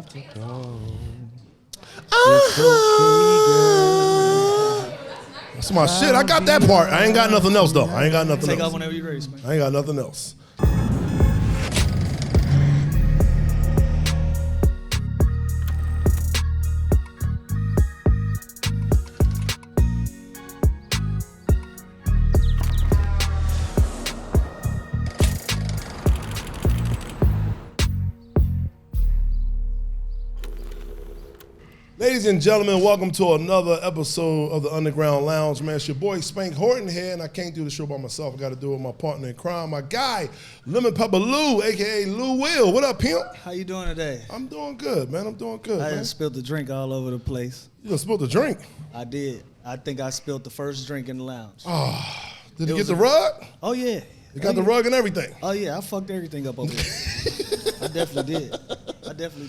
have to go. That's my shit. I got that part. I ain't got nothing else though. I ain't got nothing else. Take off whenever you're ready, man. I ain't got nothing else. Ladies and gentlemen, welcome to another episode of the Underground Lounge. Man, it's your boy Spank Horton here, and I can't do the show by myself. I got to do it with my partner in crime, my guy, Lemon Pepper Lu, a.k.a. Lou Will. What up, pimp? How you doing today? I'm doing good, man. I'm doing good, I man. just spilled the drink all over the place. You done spilled the drink? I did. I think I spilled the first drink in the lounge. Oh, did you get the rug? Oh, yeah. You got the rug and everything? Oh, yeah. I fucked everything up over there. I definitely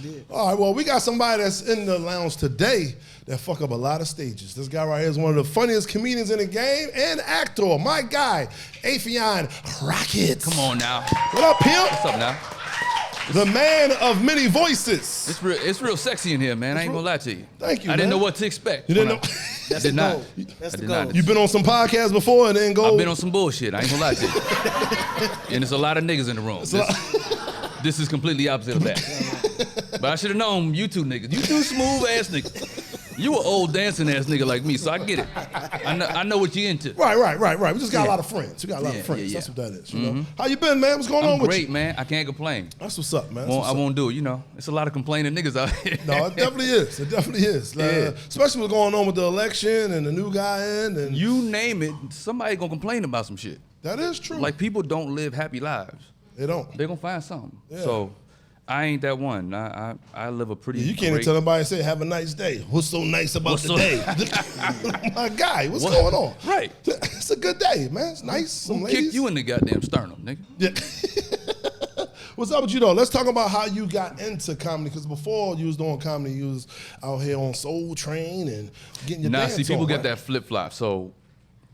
did. All right, well, we got somebody that's in the lounge today that fuck up a lot of stages. This guy right here is one of the funniest comedians in the game and actor. My guy, Affion Crockett. Come on now. What up, pimp? What's up now? The man of many voices. It's real sexy in here, man. I ain't gonna lie to you. Thank you, I didn't man. know what to expect. You didn't know? That's did the not. goal. That's I the did goal. not. You've been on some podcasts before and then go. I've been on some bullshit. I ain't gonna lie to you. And there's a lot of niggas in the room. This is completely opposite of that. But I should have known you two niggas. You two smooth ass niggas. You an old dancing ass nigga like me, so I get it. I know what you into. Right. We just got a lot of friends. We got a lot of friends. Yeah. That's what that is. You know? How you been, man? What's going on with you? Great, man. I can't complain. That's what's up, man. I won't do it. You know, it's a lot of complaining niggas out here. No, it definitely is. It definitely is. Especially what's going on with the election and the new guy in. And you name it, somebody gonna complain about some shit. That is true. Like, people don't live happy lives. They don't. They're gonna find something. Yeah. So I ain't that one. I live a pretty. You can't even tell anybody, say, have a nice day. What's so nice about the day? My guy, what's going on? Right. It's a good day, man. It's nice. Some Who ladies. kicked you in the goddamn sternum, nigga? Yeah. What's up with you, though? Let's talk about how you got into comedy, because before you was doing comedy, you was out here on Soul Train and getting your dance See, people on, get right? that flip-flop. So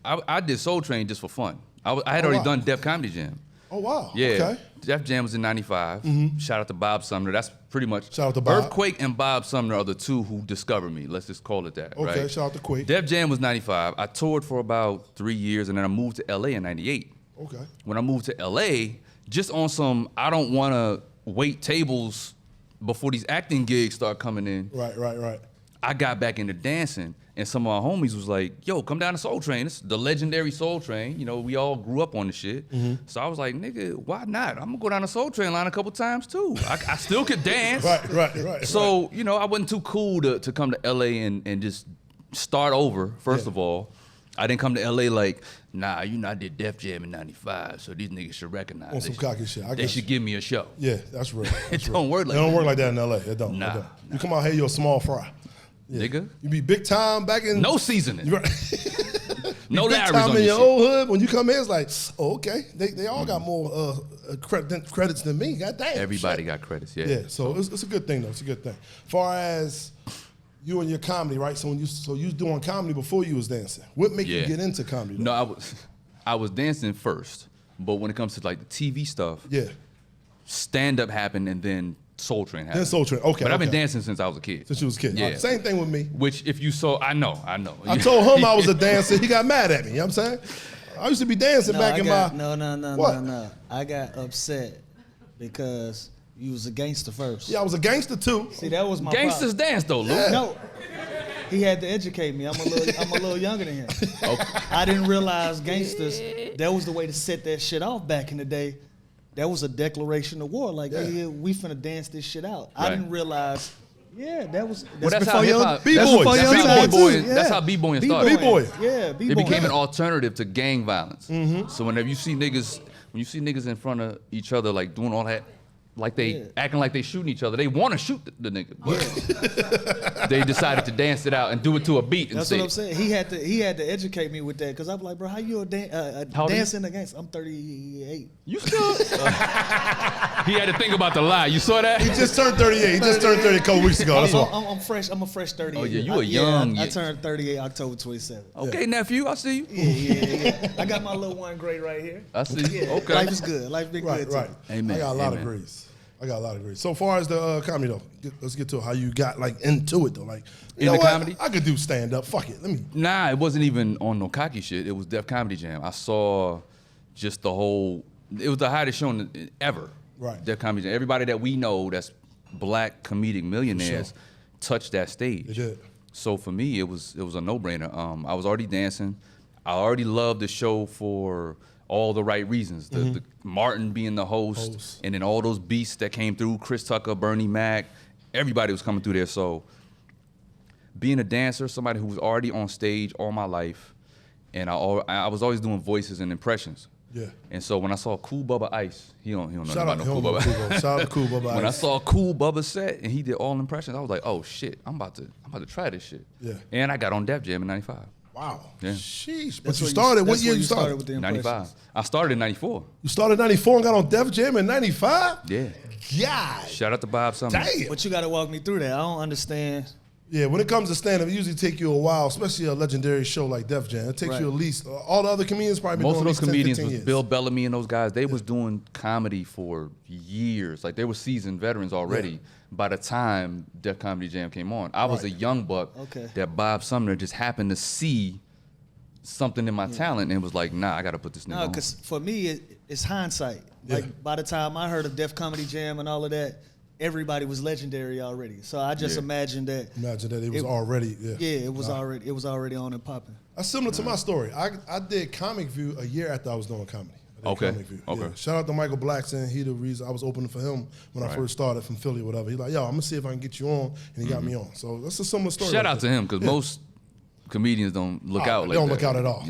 I did Soul Train just for fun. I had already done Def Comedy Jam. Oh, wow. Yeah. Okay. Def Jam was in 95. Shout out to Bob Sumner. That's pretty much. Shout out to Bob. Earthquake and Bob Sumner are the two who discovered me. Let's just call it that. Okay, right? shout out to Quake. Def Jam was 95. I toured for about 3 years, and then I moved to LA in 98. Okay. When I moved to LA, just on some, I don't want to wait tables before these acting gigs start coming in. Right. I got back into dancing, and some of my homies was like, yo, come down to Soul Train. It's the legendary Soul Train. You know, we all grew up on the shit. So I was like, nigga, why not? I'm gonna go down the Soul Train line a couple times too. I still could dance. Right. So, you know, I wasn't too cool to come to LA and just start over, first of all. I didn't come to LA like, nah, you know, I did Def Jam in 95, so these niggas should recognize On some cocky shit. They should give me a show. Yeah, that's real. It don't work like that. It don't that. work like that in LA. It don't. Nah, It don't. You come out here, you're a small fry. Yeah. Nigga. You be big time back in. No seasoning. Right. No big Larry's time on in your your shit. old hood. When you come here, it's like, oh, okay. They all got more credits than me. God damn. Everybody shit. got credits, yeah. Yeah, so it's a good thing, though. It's a good thing. As far as you and your comedy, right? So you was doing comedy before you was dancing. What made you get into comedy, though? No, I was dancing first, but when it comes to like the TV stuff, stand-up happened and then Soul Train happened. Then Soul Train, okay. But I've been dancing since I was a kid. Since you was a kid. Yeah. Right. Same thing with me. Which, if you saw, I know. I told him I was a dancer. He got mad at me. You know what I'm saying? I used to be dancing back in my... No. I got upset because you was a gangster first. Yeah, I was a gangster too. See, that was my Gangsters problem. dance though, Lou. Yeah. No. He had to educate me. I'm a little younger than him. Okay. I didn't realize gangsters, that was the way to set that shit off back in the day. That was a declaration of war. Like, hey, we finna dance this shit out. I Right. didn't realize, that's That's before how your hip-hop, B-boys. that's Your how time, B-boying, too. that's Yeah. how B-boying started. B-boy. Yeah, B-boy. It became an alternative to gang violence. So whenever you see niggas, when you see niggas in front of each other, like doing all that, like they acting like they shooting each other, they want to shoot the nigga, but they decided to dance it out and do it to a beat. That's what I'm saying. He had to educate me with that, because I'm like, bro, how you dancing against? I'm 38. You still? He had to think about the lie. You saw that? He just turned 38. He just turned 30 a couple weeks ago. That's all. I'm fresh. I'm a fresh 38. Oh yeah, you a young. I turned 38 October 27th. Okay, nephew, I see you. Yeah. I got my little one grade right here. I see you. Yeah. Okay. Life is good. Life been good too. Right. Amen. I got a lot of Amen. grace. I got a lot of great. So far as the comedy though, let's get to how you got like into it though. Like in the comedy, I could do stand up. Fuck it, let me. Nah, it wasn't even on no cocky shit. It was Def Comedy Jam. I saw just the whole. It was the hottest show ever. Right. Def Comedy Jam. Everybody that we know that's black comedic millionaires touched that stage. They did. So for me, it was a no-brainer. I was already dancing. I already loved the show for all the right reasons. The Martin being the host, and then all those beasts that came through, Chris Tucker, Bernie Mac, everybody was coming through there. So being a dancer, somebody who was already on stage all my life, and I was always doing voices and impressions. Yeah. And so when I saw Cool Bubba Ice, he don't know Shout about out no Cool Bubba. Shout out to Cool Bubba Ice. When I saw Cool Bubba set and he did all impressions, I was like, oh shit, I'm about to try this shit. Yeah. And I got on Def Jam in '95. Wow. Yeah. But you started, what year you started? With the 95. I started in '94. You started in 94 and got on Def Jam in 95? Yeah. God. Shout out to Bob Sumner. Damn. But you got to walk me through that. I don't understand. Yeah, when it comes to stand-up, it usually take you a while, especially a legendary show like Def Jam. It takes you at least, all the other comedians probably been Most doing of those at least 10, comedians 15 was years. Bill Bellamy and those guys. They was doing comedy for years. Like they were seasoned veterans already by the time Def Comedy Jam came on. I was a young buck that Bob Sumner just happened to see something in my talent and was like, nah, I got to put this nigga on. No, because for me, it's hindsight. Like by the time I heard of Def Comedy Jam and all of that, everybody was legendary already. So I just imagined that. Imagine that it was already, it was already on and popping. That's similar to my story. I did Comic View a year after I was doing comedy. Comic View. Okay. Yeah. Shout out to Michael Blackson. He the reason I was opening for him when I first started from Philly or whatever. He's like, yo, I'm gonna see if I can get you on, and he got me on. So that's a similar story. Shout out to him because most comedians don't look out like that. They don't look out at all.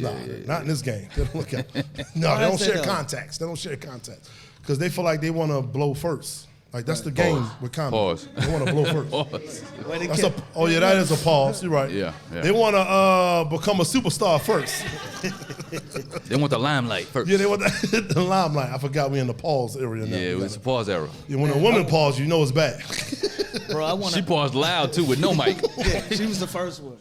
Not in this game. They don't look out. No, they don't share contacts. They don't share contacts because they feel like they want to blow first. Like that's the game with comedy. Pause. They want to blow first. Pause. That is a pause. You're right. Yeah. They want to become a superstar first. They want the limelight first. Yeah, they want the limelight. I forgot we in the pause area now. Yeah, it was a pause era. Yeah, when a woman pause, you know it's bad. Bro, She paused loud too with no mic. Yeah, she was the first one.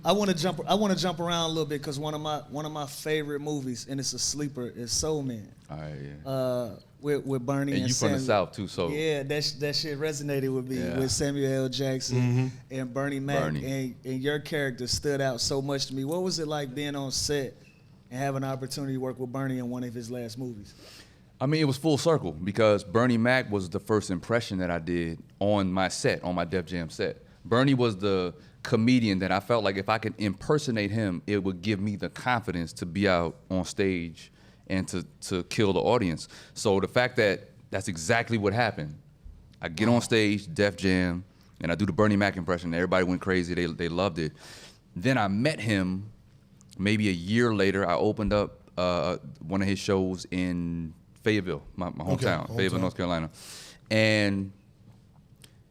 I want to jump around a little bit because one of my favorite movies, and it's a sleeper, is Soul Man. All right, yeah. With Bernie and you Samuel. from the South too, so yeah, that shit resonated with me with Samuel L. Jackson and Bernie Mac, and your character stood out so much to me. What was it like being on set and having an opportunity to work with Bernie in one of his last movies? I mean, it was full circle because Bernie Mac was the first impression that I did on my set, on my Def Jam set. Bernie was the comedian that I felt like if I could impersonate him, it would give me the confidence to be out on stage and to kill the audience. So the fact that that's exactly what happened. I get on stage, Def Jam, and I do the Bernie Mac impression. Everybody went crazy. They loved it. Then I met him maybe a year later. I opened up one of his shows in Fayetteville, my hometown, Fayetteville, North Carolina. And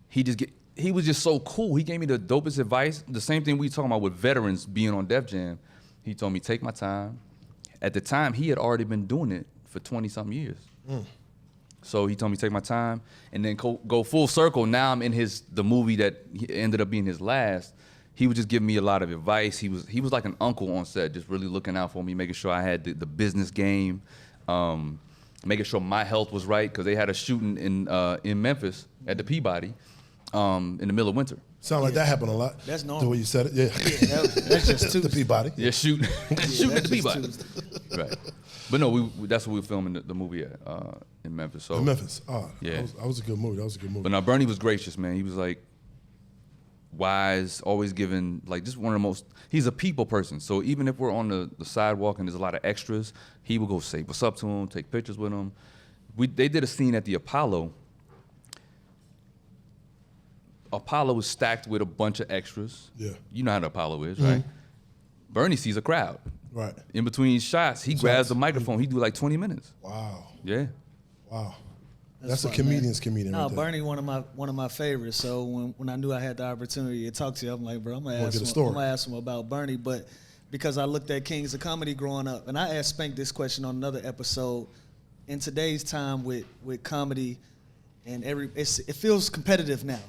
he was just so cool. He gave me the dopest advice. The same thing we talking about with veterans being on Def Jam. He told me, take my time. At the time, he had already been doing it for 20-something years. So he told me, take my time, and then go full circle. Now I'm in the movie that ended up being his last. He was just giving me a lot of advice. He was like an uncle on set, just really looking out for me, making sure I had the business game, making sure my health was right, because they had a shooting in Memphis at the Peabody in the middle of winter. Sound like that happened a lot. That's normal. The way you said it, yeah. That's just the Peabody. Yeah, shooting at the Peabody. Right. But no, that's what we were filming the movie at in Memphis. So in Memphis. Yeah. That was a good movie. But now Bernie was gracious, man. He was like wise, always giving, like just one of the most, he's a people person. So even if we're on the sidewalk and there's a lot of extras, he would go say what's up to him, take pictures with him. They did a scene at the Apollo. Apollo was stacked with a bunch of extras. Yeah. You know how the Apollo is, right? Bernie sees a crowd. Right. In between shots, he grabs the microphone. He do like 20 minutes. Wow. Yeah. Wow. That's a comedian's comedian. No, right there. Bernie, one of my favorites. So when I knew I had the opportunity to talk to you, I'm like, bro, I'm gonna ask him about Bernie. But because I looked at Kings of Comedy growing up, and I asked Spank this question on another episode. In today's time with comedy, and it feels competitive now.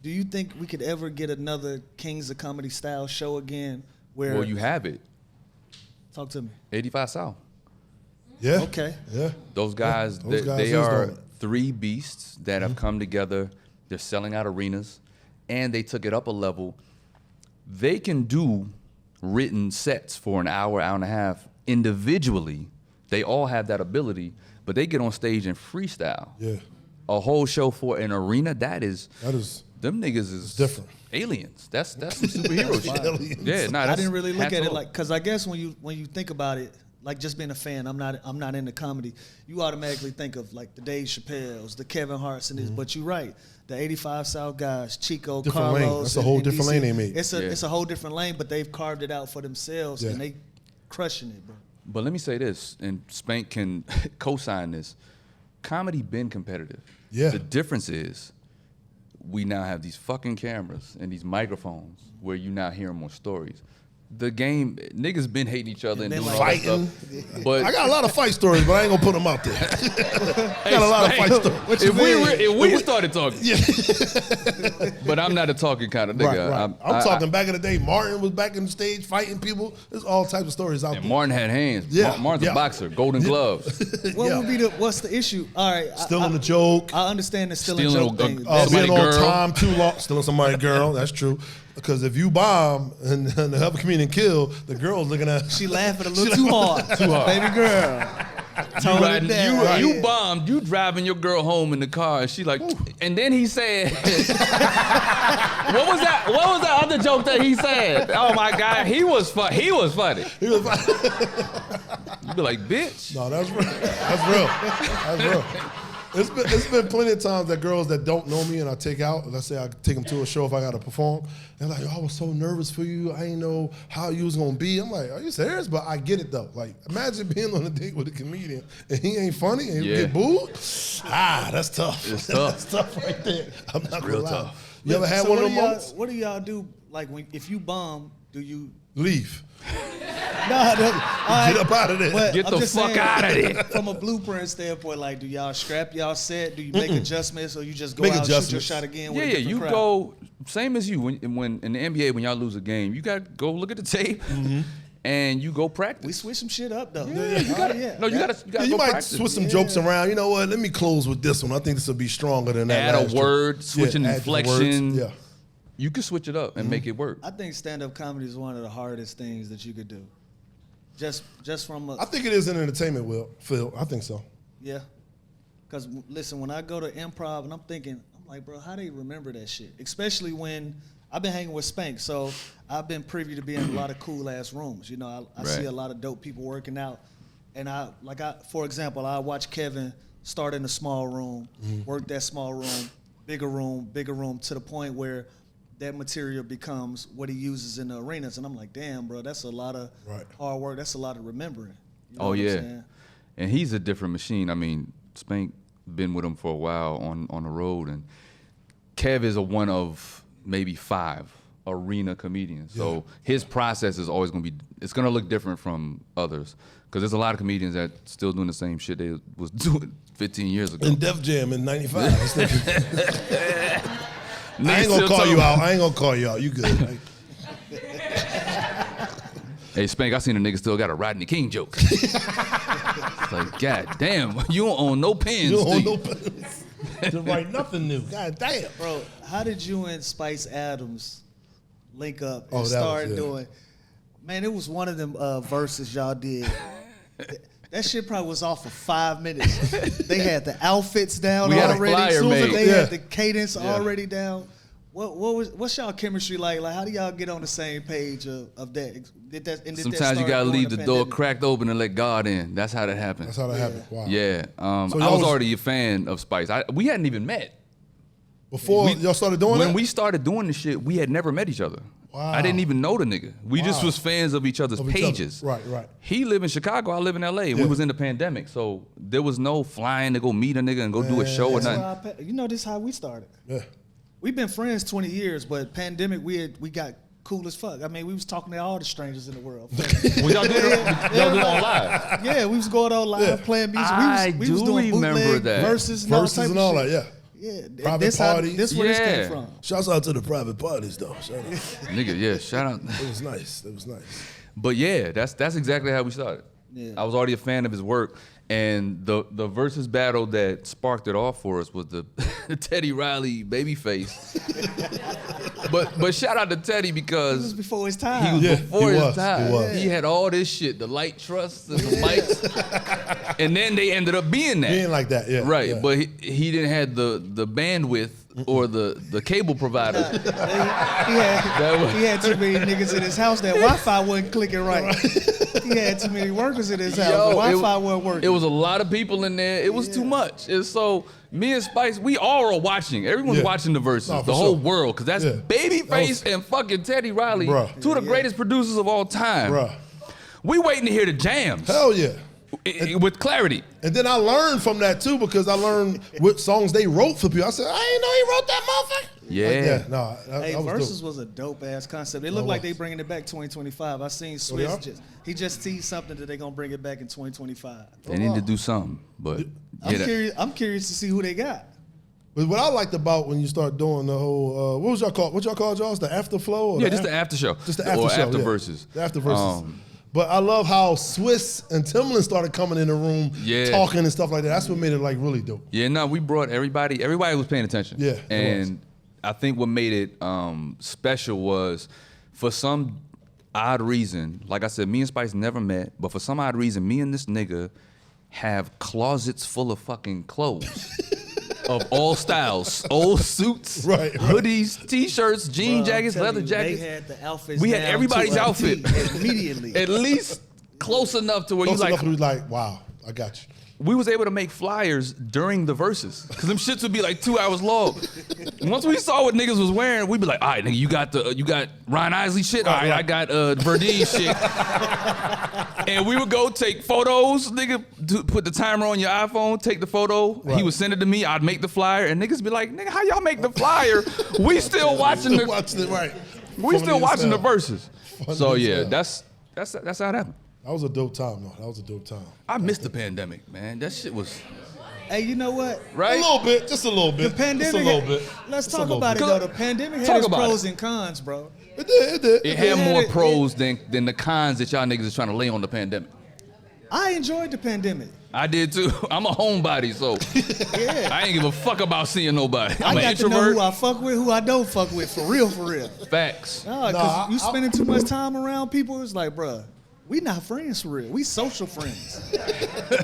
Do you think we could ever get another Kings of Comedy style show again? Well, you have it. Talk to me. 85 South. Yeah. Okay. Yeah. Those guys, Those guys they is are doing it. three beasts that have come together. They're selling out arenas, and they took it up a level. They can do written sets for an hour, hour and a half individually. They all have that ability, but they get on stage and freestyle. Yeah. A whole show for an arena, that is them niggas is different. Aliens. That's some superhero shit. Yeah, I didn't really look at it like, because I guess when you think about it, like just being a fan, I'm not into comedy. You automatically think of like the Dave Chappelle's, the Kevin Hart's, and this. But you're right, the 85 South guys, Chico, different Carlos. Lane. That's a whole different lane they made. It's a whole different lane, but they've carved it out for themselves, and they crushing it, bro. But let me say this, and Spank can co-sign this. Comedy been competitive. Yeah. The difference is we now have these fucking cameras and these microphones where you now hearing more stories. The game, niggas been hating each other and doing all that fighting. stuff. But I got a lot of fight stories, but I ain't gonna put them out there. I got a lot of fight stories. If we started talking, but I'm not a talking kind of nigga. Right. I'm talking back in the day. Martin was back in the stage fighting people. There's all types of stories out there. Martin had hands. Yeah. Martin's a boxer, golden gloves. What's the issue? All right, stealing the joke. I understand the stealing joke thing. Being on time too long, stealing somebody's girl. That's true. Because if you bomb and the other comedian kill, the girl's looking at. She laughing a little too hard. Baby girl. You bombed. You driving your girl home in the car, and she like. And then he said, "What was that? What was that other joke that he said? Oh my God, he was funny. He was funny. You be like, bitch. No, that's real. That's real. That's real. It's been plenty of times that girls that don't know me and I take out, let's say I take them to a show if I got to perform, they're like, I was so nervous for you. I didn't know how you was going to be. I'm like, are you serious? But I get it though. Like, imagine being on a date with a comedian and he ain't funny and you get booed. That's tough. It's tough. That's tough right there. I'm not going to lie. Tough. You ever had one of those moments? What do y'all do? Like, if you bomb, do you... Leave. Get up out of there. Get the fuck out of there. From a blueprint standpoint, like, do y'all scrap y'all set? Do you make adjustments, or you just go out and shoot your shot again? With a different crowd? Go same as you. When in the NBA, when y'all lose a game, you got to go look at the tape. And you go practice. We switch some shit up though. You gotta you go might practice. switch some jokes around. You know what? Let me close with this one. I think this will be stronger than that. Add a word, switching inflection. Yeah. You can switch it up and make it work. I think stand-up comedy is one of the hardest things that you could do. Just from a... I think it is an entertainment, Phil. I think so. Yeah. Because, listen, when I go to improv and I'm like, bro, how do you remember that shit? Especially when I've been hanging with Spank, so I've been privy to being in a lot of cool-ass rooms. You know, I see a lot of dope people working out. And for example, I watch Kevin start in a small room, work that small room, bigger room, to the point where that material becomes what he uses in the arenas. And I'm like, damn, bro, that's a lot of hard work. That's a lot of remembering. You know what I'm saying? And he's a different machine. I mean, Spank been with him for a while on the road. And Kev is one of maybe 5 arena comedians. So his process is always going to be, it's going to look different from others. Because there's a lot of comedians that still doing the same shit they was doing 15 years ago. In Def Jam in 95. I ain't gonna call you out. You good. Hey, Spank, I seen a nigga still got a Rodney King joke. It's like, God damn, you don't own no pens. You don't own no pens to write nothing new. God damn. Bro, how did you and Spice Adams link up and start doing? Man, it was one of them verses y'all did. That shit probably was off for 5 minutes. They had the outfits down already. They had the cadence already down. What's y'all chemistry like? Like, how do y'all get on the same page of that? Sometimes you gotta leave the door cracked open and let God in. That's how that happened. That's how that happened. Wow. Yeah. I was already a fan of Spice. We hadn't even met. Before y'all started doing When we started doing this shit, we had never met each other. Wow. I didn't even know the nigga. We just was fans of each other's pages. Right. He lived in Chicago, I live in LA. We was in the pandemic, so there was no flying to go meet a nigga and go do a show or nothing. You know, this is how we started. Yeah. We've been friends 20 years, but pandemic, we got cool as fuck. I mean, we was talking to all the strangers in the world. Well, y'all did it on live. Yeah, we was going on live playing music. We was doing remember that. Verses and all that, yeah. Yeah, private parties. This where this came from. Shouts out to the private parties, though. Nigga, shout out. It was nice. But yeah, that's exactly how we started. Yeah. I was already a fan of his work, And the versus battle that sparked it off for us was the Teddy Riley babyface. but shout out to Teddy because he was before his time. He was before his time. He was. He had all this shit, the light truss and the mics. And then they ended up being that. Being like that, yeah. Right, yeah. but he didn't have the bandwidth or the cable provider. He had too many niggas in his house. That Wi-Fi wasn't clicking right. He had too many workers in his house. The Wi-Fi wasn't working. It was a lot of people in there. It was too much. And so me and Spice, we all are watching. Everyone's watching the verses, the whole world, because that's Babyface and fucking Teddy Riley, two of the greatest producers of all time. Bruh. We waiting to hear the jams. Hell yeah. With clarity. And then I learned from that too because I learned what songs they wrote for people. I said, I didn't know he wrote that motherfucker. Yeah. Like, no, hey, that Versus dope. was a dope ass concept. It looked like they bringing it back 2025. I seen Swiss he just teased something that they gonna bring it back in 2025. They need to do something, but I'm curious to see who they got. But what I liked about when you start doing the whole, what y'all call y'all? The after flow? Yeah, just the after show. Just the after or show. After yeah. verses. The after verses. But I love how Swiss and Timbaland started coming in the room, talking and stuff like that. That's what made it like really dope. Yeah, no, we brought everybody was paying attention. Yeah, and I think what made it special was for some odd reason, like I said, me and Spice never met, but for some odd reason, me and this nigga have closets full of fucking clothes. Of all styles, old suits, hoodies, t-shirts, jean jackets, leather jackets. They had the outfits. We had everybody's outfit immediately. At least close enough to where you like, wow, I got you. We was able to make flyers during the verses because them shits would be like 2 hours long. Once we saw what niggas was wearing, we'd be like, all right, nigga, you got Ryan Isley shit. All right, I got Bernice shit. And we would go take photos, nigga, put the timer on your iPhone, take the photo. Right. He would send it to me. I'd make the flyer, and niggas be like, nigga, how y'all make the flyer? We still watching the We still watching the verses. So yeah, that's how it happened. That was a dope time, though. That was a dope time. I missed the pandemic, man. That shit was. Hey, you know what? Right? A little bit, just a little bit. The pandemic. Just a little bit. Let's talk about it, though. The pandemic had its pros and cons, bro. It did. It had more pros than the cons that y'all niggas is trying to lay on the pandemic. I enjoyed the pandemic. I did too. I'm a homebody, so I ain't give a fuck about seeing nobody. I'm an got introvert. To know who I fuck with, who I don't fuck with, for real. Facts. No, because you spending too much time around people, it's like, bruh, we not friends for real. We social friends.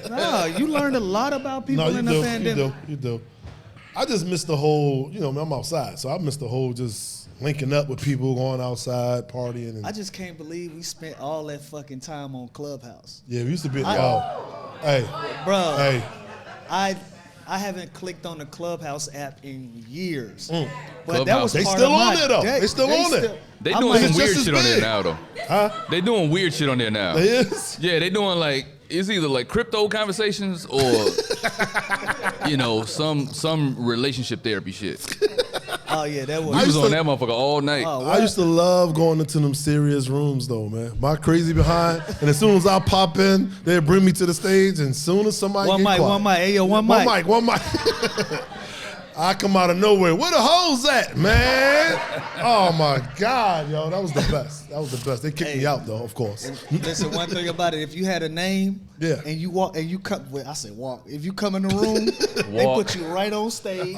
No, you learned a lot about people in the pandemic. You do. I just missed the whole, I'm outside, so I missed the whole just linking up with people, going outside, partying. And I just can't believe we spent all that fucking time on Clubhouse. Yeah, we used to be, hey. Bro, hey. I haven't clicked on the Clubhouse app in years. Clubhouse. But that was they part still of on there, though. They still on there. They doing some weird just shit on there now, though. Huh? They doing weird shit on there now. They is? Yeah, they doing like, it's either like crypto conversations or, some relationship therapy shit. Oh, yeah, that was. We was on that motherfucker all night. I used to love going into them serious rooms, though, man. My crazy behind, and as soon as I pop in, they'd bring me to the stage, and as soon as somebody one mic, hey, one mic. I come out of nowhere. Where the hoes at, man? Oh my God, yo, that was the best. They kicked me out, though, of course. Listen, one thing about it, if you had a name, and you walk, and you come, I said walk. If you come in the room, they put you right on stage.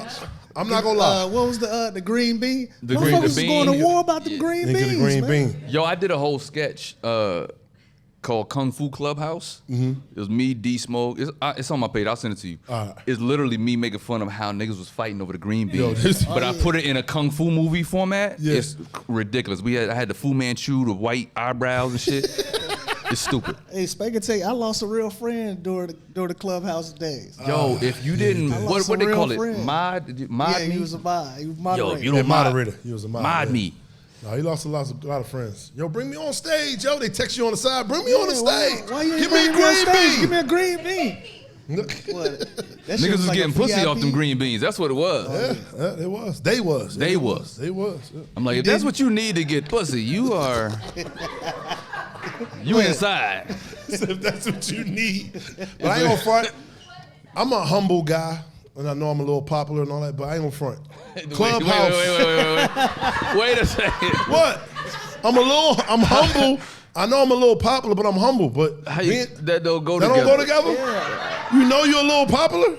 I'm not gonna lie. What was the green bean? The green bean. Was going to war about the green beans. The green bean. Yo, I did a whole sketch called Kung Fu Clubhouse. It was me, D Smoke. It's on my page. I'll send it to you. It's literally me making fun of how niggas was fighting over the green bean. But I put it in a Kung Fu movie format. Yeah. It's ridiculous. I had the Fu Manchu, the white eyebrows and shit. It's stupid. Hey, Spank and I lost a real friend during the Clubhouse days. Yo, if you didn't, what they call it? Mod yeah, me? He was a mod. He was moderator. Yo, if you don't moderator. He was a moderator. Mod me. No, he lost a lot of friends. Yo, bring me on stage. Yo, they text you on the side. Bring me on the stage. Why you Give me a green bean. Give me a green bean. Niggas was like getting pussy off them green beans. That's what it was. Yeah, it was. They was. Yeah. I'm like, if that's what you need to get pussy, you are. You inside. If that's what you need. But I ain't gonna front. I'm a humble guy, and I know I'm a little popular and all that, but I ain't gonna front. Clubhouse. Wait a second. What? I'm humble, I know I'm a little popular, but I'm humble. But that don't go that together. don't go together? Yeah. You know you're a little popular?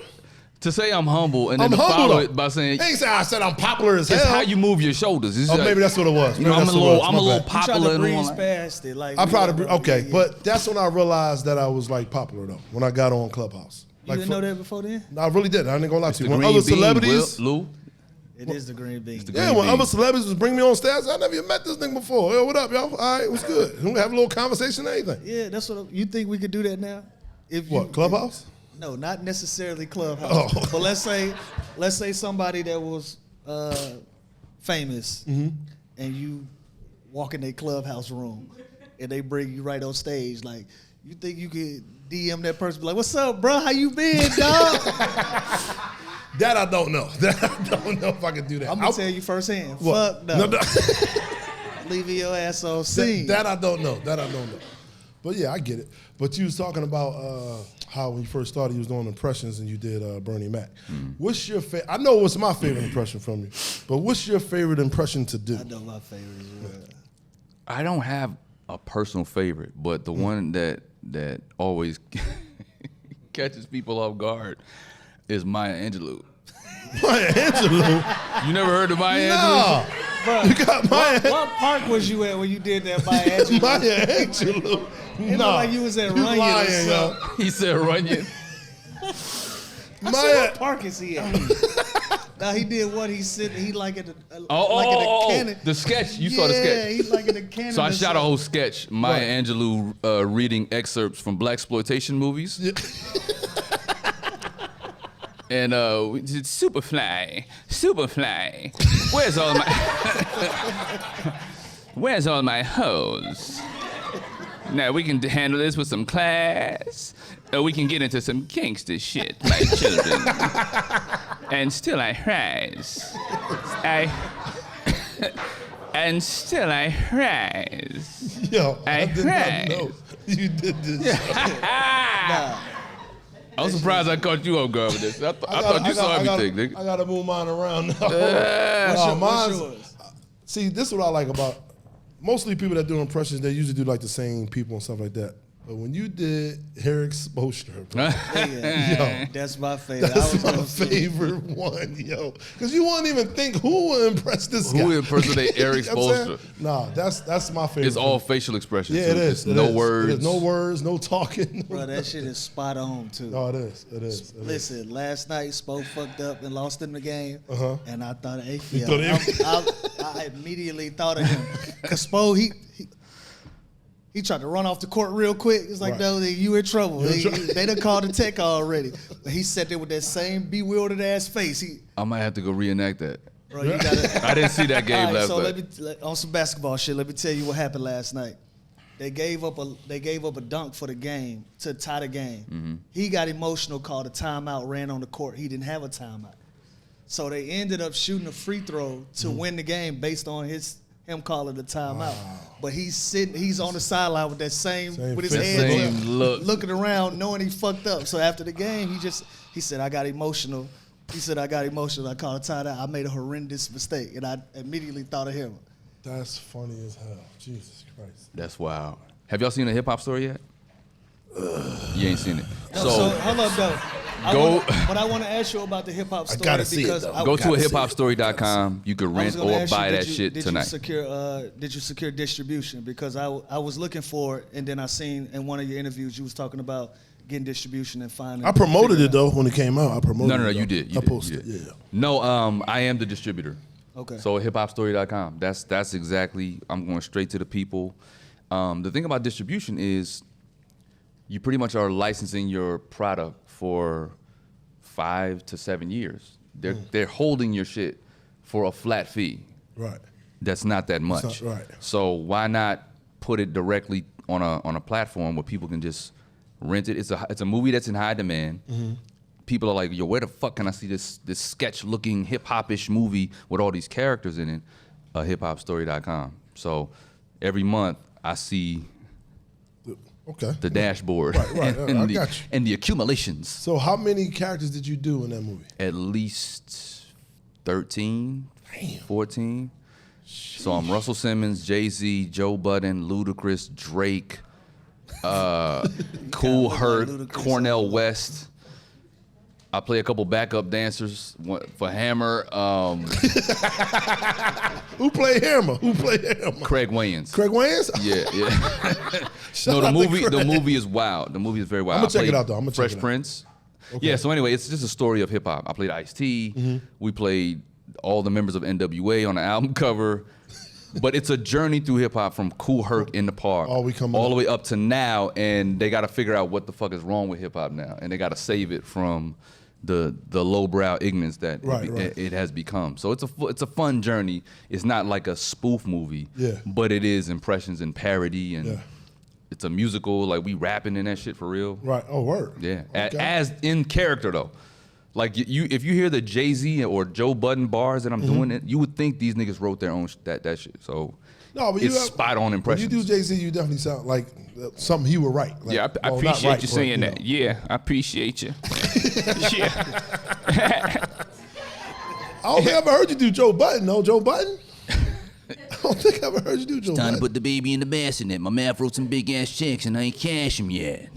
To say I'm humble and then I'm to humble follow though. it by saying Ain't say I said I'm popular as hell. it's how you move your shoulders. It's Oh, like, maybe that's what it was. You know, I'm a little You try popular. to and breeze all that. past it. Like I we probably don't okay, really- but that's when I realized that I was like popular though. When I got on Clubhouse. You Like, didn't know that before then? I really did. I ain't gonna lie to The you. When green other bean, celebrities, Lou. It is the green bean. yeah, when other celebrities was bring me on stage, I never even met this nigga before. Yo, what up, y'all? All right, what's good? We have a little conversation, anything. Yeah, that's what you think we could do that now? If What, Clubhouse? No, not necessarily Clubhouse. Oh. But let's say somebody that was famous Mm-hmm. and you walk in their Clubhouse room and they bring you right on stage. Like, you think you could DM that person, be like, "What's up, bro? How you been, dog?" That I don't know. That I don't know if I could do that. I'm gonna tell you firsthand. What? Fuck no. No. Leaving your ass on scene. That I don't know. That I don't know. But yeah, I get it. But you was talking about how when you first started, you was doing impressions and you did Bernie Mac. What's your favorite? I know what's my favorite impression from you, but what's your favorite impression to do? I know my favorite is I don't have a personal favorite, but the one that always catches people off guard is Maya Angelou. Maya Angelou? You never heard of Maya Nah. Angelou? Bro, You got Maya what park was you at when you did that by Angelou? Maya Angelou. It looked like you was at Runyon or lying, something. yo. He said Runyon. I said, Maya. what park is he at? Now he did what he said. He like at the Oh, cannon. the sketch. You saw the Yeah, sketch. he like at the cannon. So I or shot a something. whole sketch, Maya Angelou reading excerpts from blaxploitation movies. And we did Superfly, where's all my hoes? Now we can handle this with some class, or we can get into some gangster shit like children. And still I rise. And still I rise. Yo, I I did not cried. know you did this. Nah, I'm surprised I caught you off guard with this. I thought you saw everything, nigga. I gotta move mine around now. what's mine's- yours? See, this is what I like about mostly people that do impressions. They usually do like the same people and stuff like that. But when you did Eric Spoelstra, bro, Yeah, yo, that's my favorite. I that's was my gonna say- favorite one, yo. Because you won't even think who will impress this guy. Who impersonate Eric You know what I'm Spoelstra? saying? Nah, that's my favorite. It's all facial expressions. Yeah, so it is. it's It no is. words. It is. No words. No talking. Bro, that shit is spot on too. No, it is. It is. It is. Listen, last night Spo fucked up and lost in the game, and I thought of Affion. thought of I immediately thought of him because Spo he tried to run off the court real quick. It's like, Right. no, you in trouble. You in trouble. They done called the tech already. But he sat there with that same bewildered ass face. I might have to go reenact that. Bro, you gotta. I didn't see that game All right, last so night. on some basketball shit, let me tell you what happened last night. They gave up a dunk for the game to tie the game. Mm-hmm. He got emotional, called a timeout, ran on the court. He didn't have a timeout. So they ended up shooting a free throw to win the game based on him calling the timeout. But he's on the sideline with that same with his face. head Same up, look. looking around, knowing he fucked up. So after the game, he said, I got emotional. He said, I got emotional. I called a timeout. I made a horrendous mistake. And I immediately thought of him. That's funny as hell. Jesus Christ. That's wild. Have y'all seen a hip hop story yet? You ain't seen it. So hold up, though. But I want to ask you about the hip hop story gotta see it, because though. Go to a hiphopstory.com. You could I was rent gonna or ask you, buy that did you- shit did tonight. Did you secure distribution? Because I was looking for it, and then I seen in one of your interviews you was talking about getting distribution and finding. I promoted figuring it though when it came out. I promoted No, it. you though. did. You I did, posted. you did. Yeah. No, I am the distributor. Okay. So hiphopstory.com. That's exactly. I'm going straight to the people. The thing about distribution is, you pretty much are licensing your product for 5 to 7 years. They're holding your shit for a flat fee. Right. That's not that much. not right. So why not put it directly on a platform where people can just rent it? It's a movie that's in high demand. People are like, yo, where the fuck can I see this sketch-looking hip-hop-ish movie with all these characters in it? Hiphopstory.com. So every month I see Okay. the dashboard Right. I got you. and the accumulations. So how many characters did you do in that movie? At least 13, 14. So I'm Russell Simmons, Jay-Z, Joe Budden, Ludacris, Drake, Kool Herc, Cornel West. I play a couple backup dancers for Hammer. Who played Hammer? Craig Wayans. Craig Wayans? Yeah. No, the movie is wild. The movie is very wild. I'm gonna check it out though. Fresh Prince. Okay. Yeah, so anyway, it's just a story of hip hop. I played Ice-T. We played all the members of NWA on the album cover. But it's a journey through hip hop from Kool Herc in the park all the way up to now, and they got to figure out what the fuck is wrong with hip hop now, and they got to save it from the lowbrow ignorance that it has become. So it's a fun journey. It's not like a spoof movie, but it is impressions and parody, and it's a musical. Like we rapping in that shit for real. Right. Oh, word. Yeah. Okay. As in character though. Like if you hear the Jay-Z or Joe Budden bars that I'm doing, you would think these niggas wrote their own that shit. So it's spot on impressions. When you do Jay-Z, you definitely sound like something he would write. Like, yeah, I appreciate you saying that. Yeah, I appreciate you. Yeah. I don't think I've ever heard you do Joe Budden. No, Joe Budden? I don't think I've ever heard you do Joe Budden. It's time to put the baby in the bassinet. My math wrote some big ass checks and I ain't cashed them yet.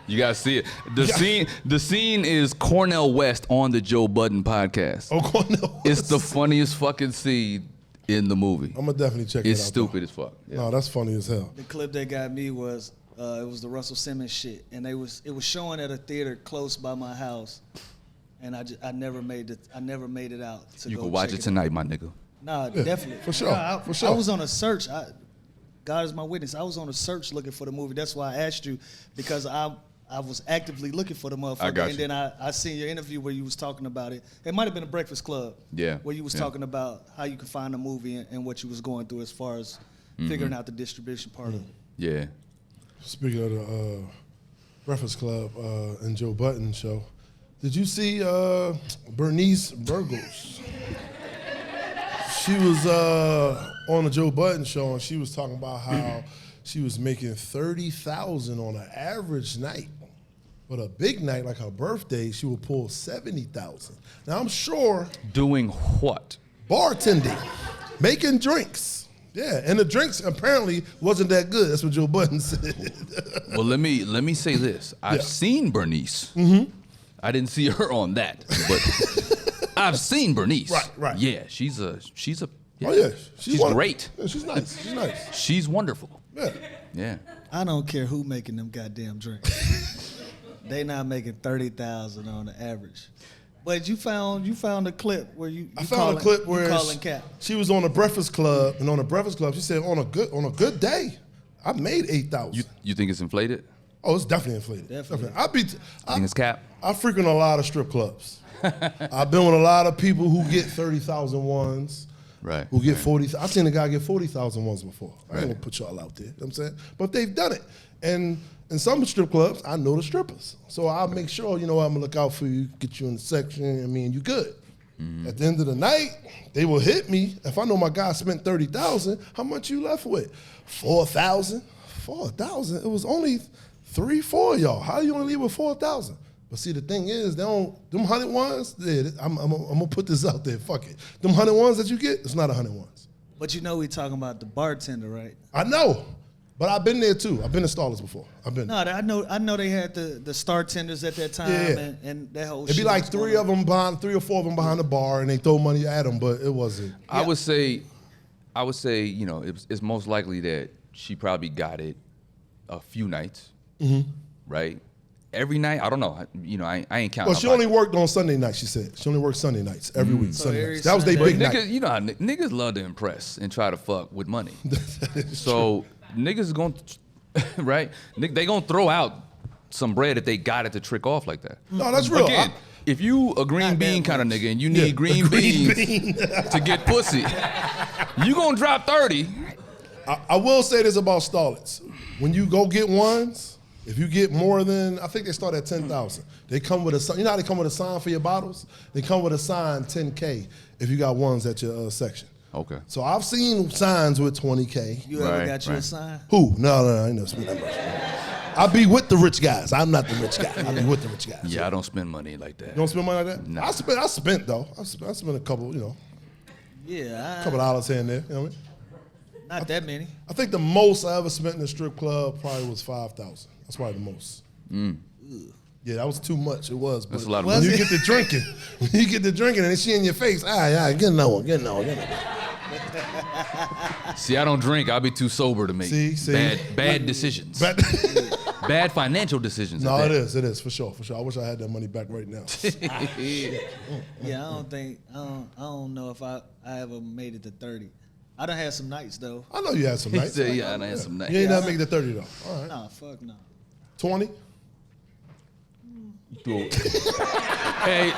You guys see it. The scene is Cornel West on the Joe Budden podcast. Oh, Cornel West. It's the funniest fucking scene in the movie. I'm gonna definitely check it out. It's stupid as fuck. Yeah. No, that's funny as hell. The clip that got me was it was the Russell Simmons shit, and it was showing at a theater close by my house, and I never made it out. You can watch it tonight, my nigga. Nah, definitely. For sure. Nah, for sure. I was on a search. God is my witness. I was on a search looking for the movie. That's why I asked you, because I was actively looking for the motherfucker. I got you. And then I seen your interview where you was talking about it. It might have been a Breakfast Club. Yeah. Where you was talking about how you could find a movie and what you was going through as far as figuring out the distribution part of it. Yeah. Speaking of the Breakfast Club and Joe Budden show, did you see Bernice Burgos? She was on the Joe Budden show, and she was talking about how she was making $30,000 on an average night. But a big night, like her birthday, she would pull $70,000. Now, I'm sure... Doing what? Bartending. Making drinks. Yeah, and the drinks apparently wasn't that good. That's what Joe Budden said. Well, let me say this. I've seen Bernice. I didn't see her on that, but I've seen Bernice. Right. Yeah, she's a yeah. Oh, yeah. She's great. Yeah, she's nice. She's wonderful. Yeah. Yeah. I don't care who making them goddamn drinks. They not making $30,000 on the average. But you found a clip where you found a clip where calling Cap. She was on the Breakfast Club, and on the Breakfast Club, she said on a good day, I made $8,000. You think it's inflated? Oh, it's definitely inflated. Definitely. I think it's cap? I frequent a lot of strip clubs. I've been with a lot of people who get 30,000 ones. Right. Who get 40? I've seen a guy get 40,000 ones before. I ain't gonna put y'all out there. You know what I'm saying? But they've done it. And in some strip clubs, I know the strippers. So I'll make sure, I'm gonna look out for you, get you in the section. I mean, you good. At the end of the night, they will hit me. If I know my guy spent 30,000, how much you left with? 4,000? 4,000? It was only 3-4 of y'all. How you only leave with 4,000? But see, the thing is, them 100 ones, I'm gonna put this out there, fuck it. Them 100 ones that you get, it's not 100 ones. But we talking about the bartender, right? I know, but I've been there too. I've been to Starless before. No, I know they had the star tenders at that time, and that whole. It'd be like 3 or 4 of them behind the bar, and they throw money at them, but it wasn't. I would say, it's most likely that she probably got it a few nights, right? Every night, I don't know. I ain't counting. Well, she only worked on Sunday nights. She said she only worked Sunday nights every week. Sunday nights. That was their big night. How niggas love to impress and try to fuck with money. So niggas is gonna, right? They gonna throw out some bread if they got it to trick off like that. No, that's real. Again, if you a green bean kind of nigga and you need green beans to get pussy, you gonna drop 30. I will say this about Starlets. When you go get ones, if you get more than, I think they start at 10,000. They come with a sign. You know how they come with a sign for your bottles? They come with a sign 10K if you got ones at your section. Okay. So I've seen signs with 20K. You ever got you a sign? Who? No, I ain't never spent that much. I be with the rich guys. I'm not the rich guy. I be with the rich guys. Yeah, I don't spend money like that. You don't spend money like that? No. I spent though. I spent a couple, a couple dollars here and there. You know what I mean? Not that many. I think the most I ever spent in a strip club probably was $5,000. That's probably the most. Yeah, that was too much. It was. But That's a lot of when money. you get to drinking, and she in your face, get another one. See, I don't drink. I'll be too sober to make bad decisions. Bad financial decisions. No, it is for sure. I wish I had that money back right now. Yeah, I don't know if I ever made it to 30. I done had some nights though. I know you had some nights. Yeah, I done had some nights. You ain't never make it to 30 though. All right. Nah, fuck no. 20? Hey,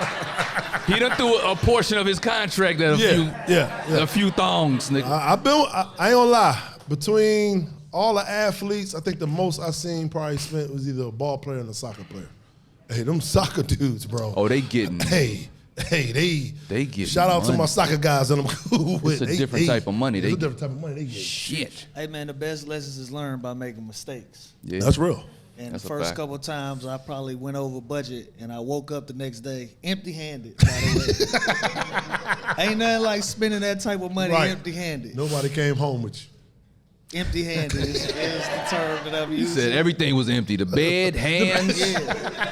he done threw a portion of his contract at a few thongs, nigga. I ain't gonna lie. Between all the athletes, I think the most I seen probably spent was either a ball player and a soccer player. Hey, them soccer dudes, bro. Oh, they getting. They get. Shout out to my soccer guys that I'm cool with. It's a different type of money. It's They a different type of money they get. Shit. Hey man, the best lessons is learned by making mistakes. Yeah. That's real. And That's the a first fact. couple of times I probably went over budget and I woke up the next day empty-handed, by the way. Ain't nothing like spending that type of money empty-handed. Nobody came home with you. Empty-handed is the term that I'm He using. said everything was empty. The bed, hands,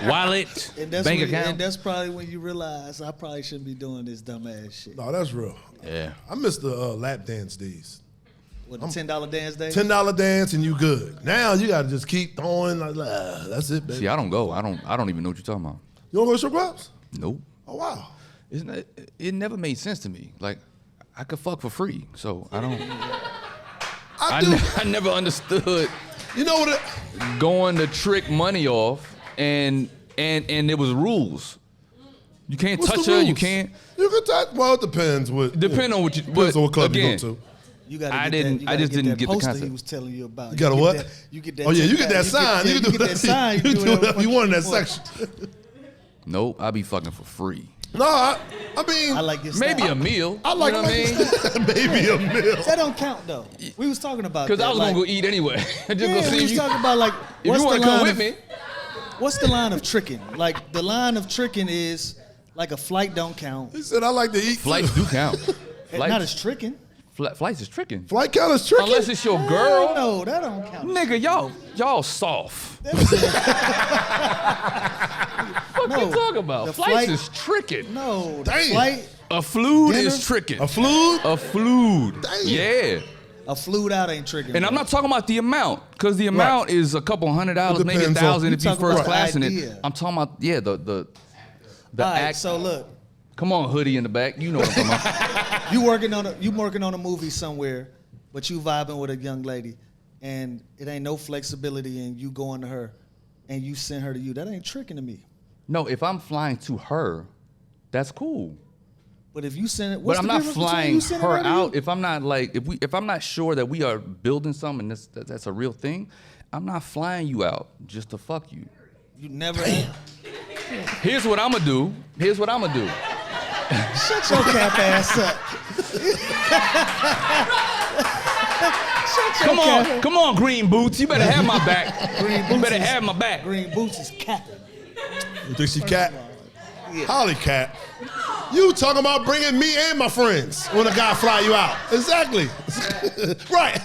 wallet, And that's bank when, account. and that's probably when you realize I probably shouldn't be doing this dumbass shit. No, that's real. Yeah. I miss the lap dance days. What, the $10 dance day? $10 dance and you good. Now you gotta just keep throwing like that's it, baby. See, I don't go. I don't even know what you're talking about. You don't go to strip clubs? Nope. Oh wow. It never made sense to me. Like, I could fuck for free, so I don't. I never understood. You know what? Going to trick money off, and there was rules. You can't What's touch the her. rules? You can't. You can touch. Well, it depends. Depend on what you. Depends on what club again, you go to. You gotta I get didn't- That, you I gotta just didn't that get the poster concept. he was telling you about. You got a get what? That, you get that. Oh yeah, you 10 get that sign. You can do that sign. You can do whatever you want in that fuck section. Nope, I be fucking for free. No, I mean, I like your Maybe style. a meal. I like you know what I mean? maybe a meal. That don't count though. We was talking about Because that. I was like, gonna go eat anyway. Just go Yeah, see we was you. talking about like If what's you want the to come line with of, me, What's the line of tricking? Like the line of tricking is like a flight don't count. He said I like to eat. flights do count. Not as tricking. Flights is tricking. Flight count is tricky. Unless it's your girl. No, that don't count. Nigga, y'all soft. What No, you talking about? the Flights flight- is tricking. No, the Damn. flight, A fluid Dinner? is tricking. A fluid? A fluid. Damn. Yeah. a flued out ain't tricking. And I'm not talking about the amount, because the amount is a couple $100, It maybe depends on- $1,000 You if you talking first about class in the it. idea. I'm talking about the All right, act. so look, Come on, hoodie in the back. You know what I'm talking about. you working on a movie somewhere, but you vibing with a young lady, and it ain't no flexibility, and you going to her, and you send her to you. That ain't tricking to me. No, if I'm flying to her, that's cool. But if you send it, But what's I'm the not difference between flying you sending her to you? out if I'm not like if I'm not sure that we are building something and that's a real thing. I'm not flying you out just to fuck you. You never. Here's what I'm gonna do. Shut your cap ass up. Come on, green boots. You better have my back. Green You boots better is- have my back. Green boots is capping. You think she cat? Yeah. Holly cat. You talking about bringing me and my friends when a guy fly you out. Exactly. Right.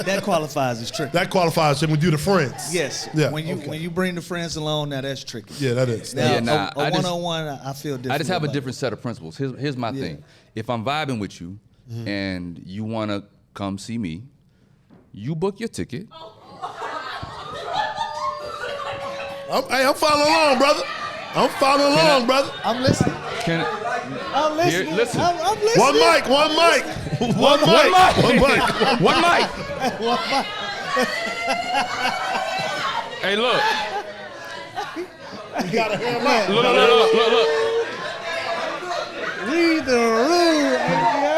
That qualifies as tricky. That qualifies when we do the friends. Yes. Yeah. When you bring the friends along, now that's tricky. Yeah, that is. Now, Yeah, nah, a I just- one-on-one, I feel different. I just have a about different set of principles. Here's my thing. If I'm vibing with you and you wanna come see me, you book your ticket. I'm following along, brother. I'm following along, brother. it. I'm listening. Can I'm listening. Here, listen. I'm listening. One mic, one mic. One mic. One mic. Hey, look. You gotta hear him out. Look. Read the room.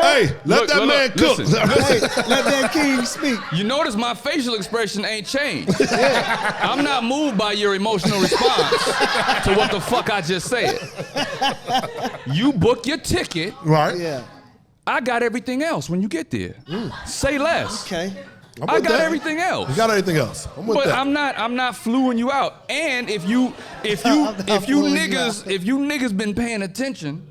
Hey, let that man cook. listen. Hey, let that king speak. You notice my facial expression ain't changed. I'm not moved by your emotional response to what the fuck I just said. You book your ticket. Right. Yeah. I got everything else when you get there. Say less. Okay. I got everything else. You got everything else. I'm with But that. I'm not fluing you out. And if you niggas been paying attention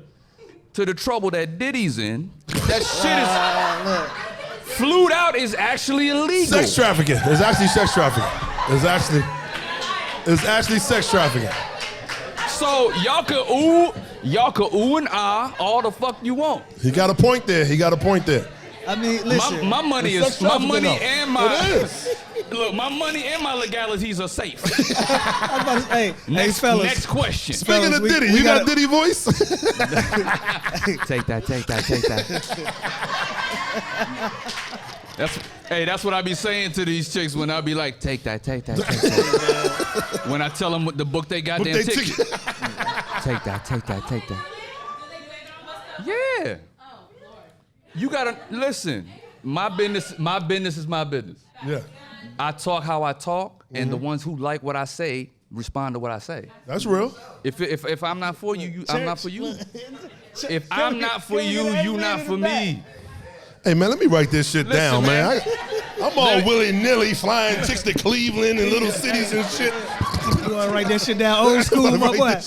to the trouble that Diddy's in, that shit is flued out is actually illegal. Sex trafficking. It's actually sex trafficking. It's actually sex trafficking. So y'all can ooh and ah all the fuck you want. He got a point there. I mean, listen. My money It's is sex my trafficking, money though. and my It is. look. My money and my legalities are safe. I'm about to, hey, fellas. Next question. Speaking of we- Diddy, we you got gotta- Diddy voice? Take that. That's what I be saying to these chicks when I be like, take that. When I tell them the book they goddamn They ticket. Take that. Yeah. You gotta listen. My business is my business. Yeah. I talk how I talk, and the ones who like what I say respond to what I say. That's real. If I'm not for you, I'm not for you. If I'm not for you, you not for me. Hey, man, let me write this shit Listen, down, man. man. I'm all willy-nilly flying chicks to Cleveland and little cities and shit. You want to write that shit down old school, my boy?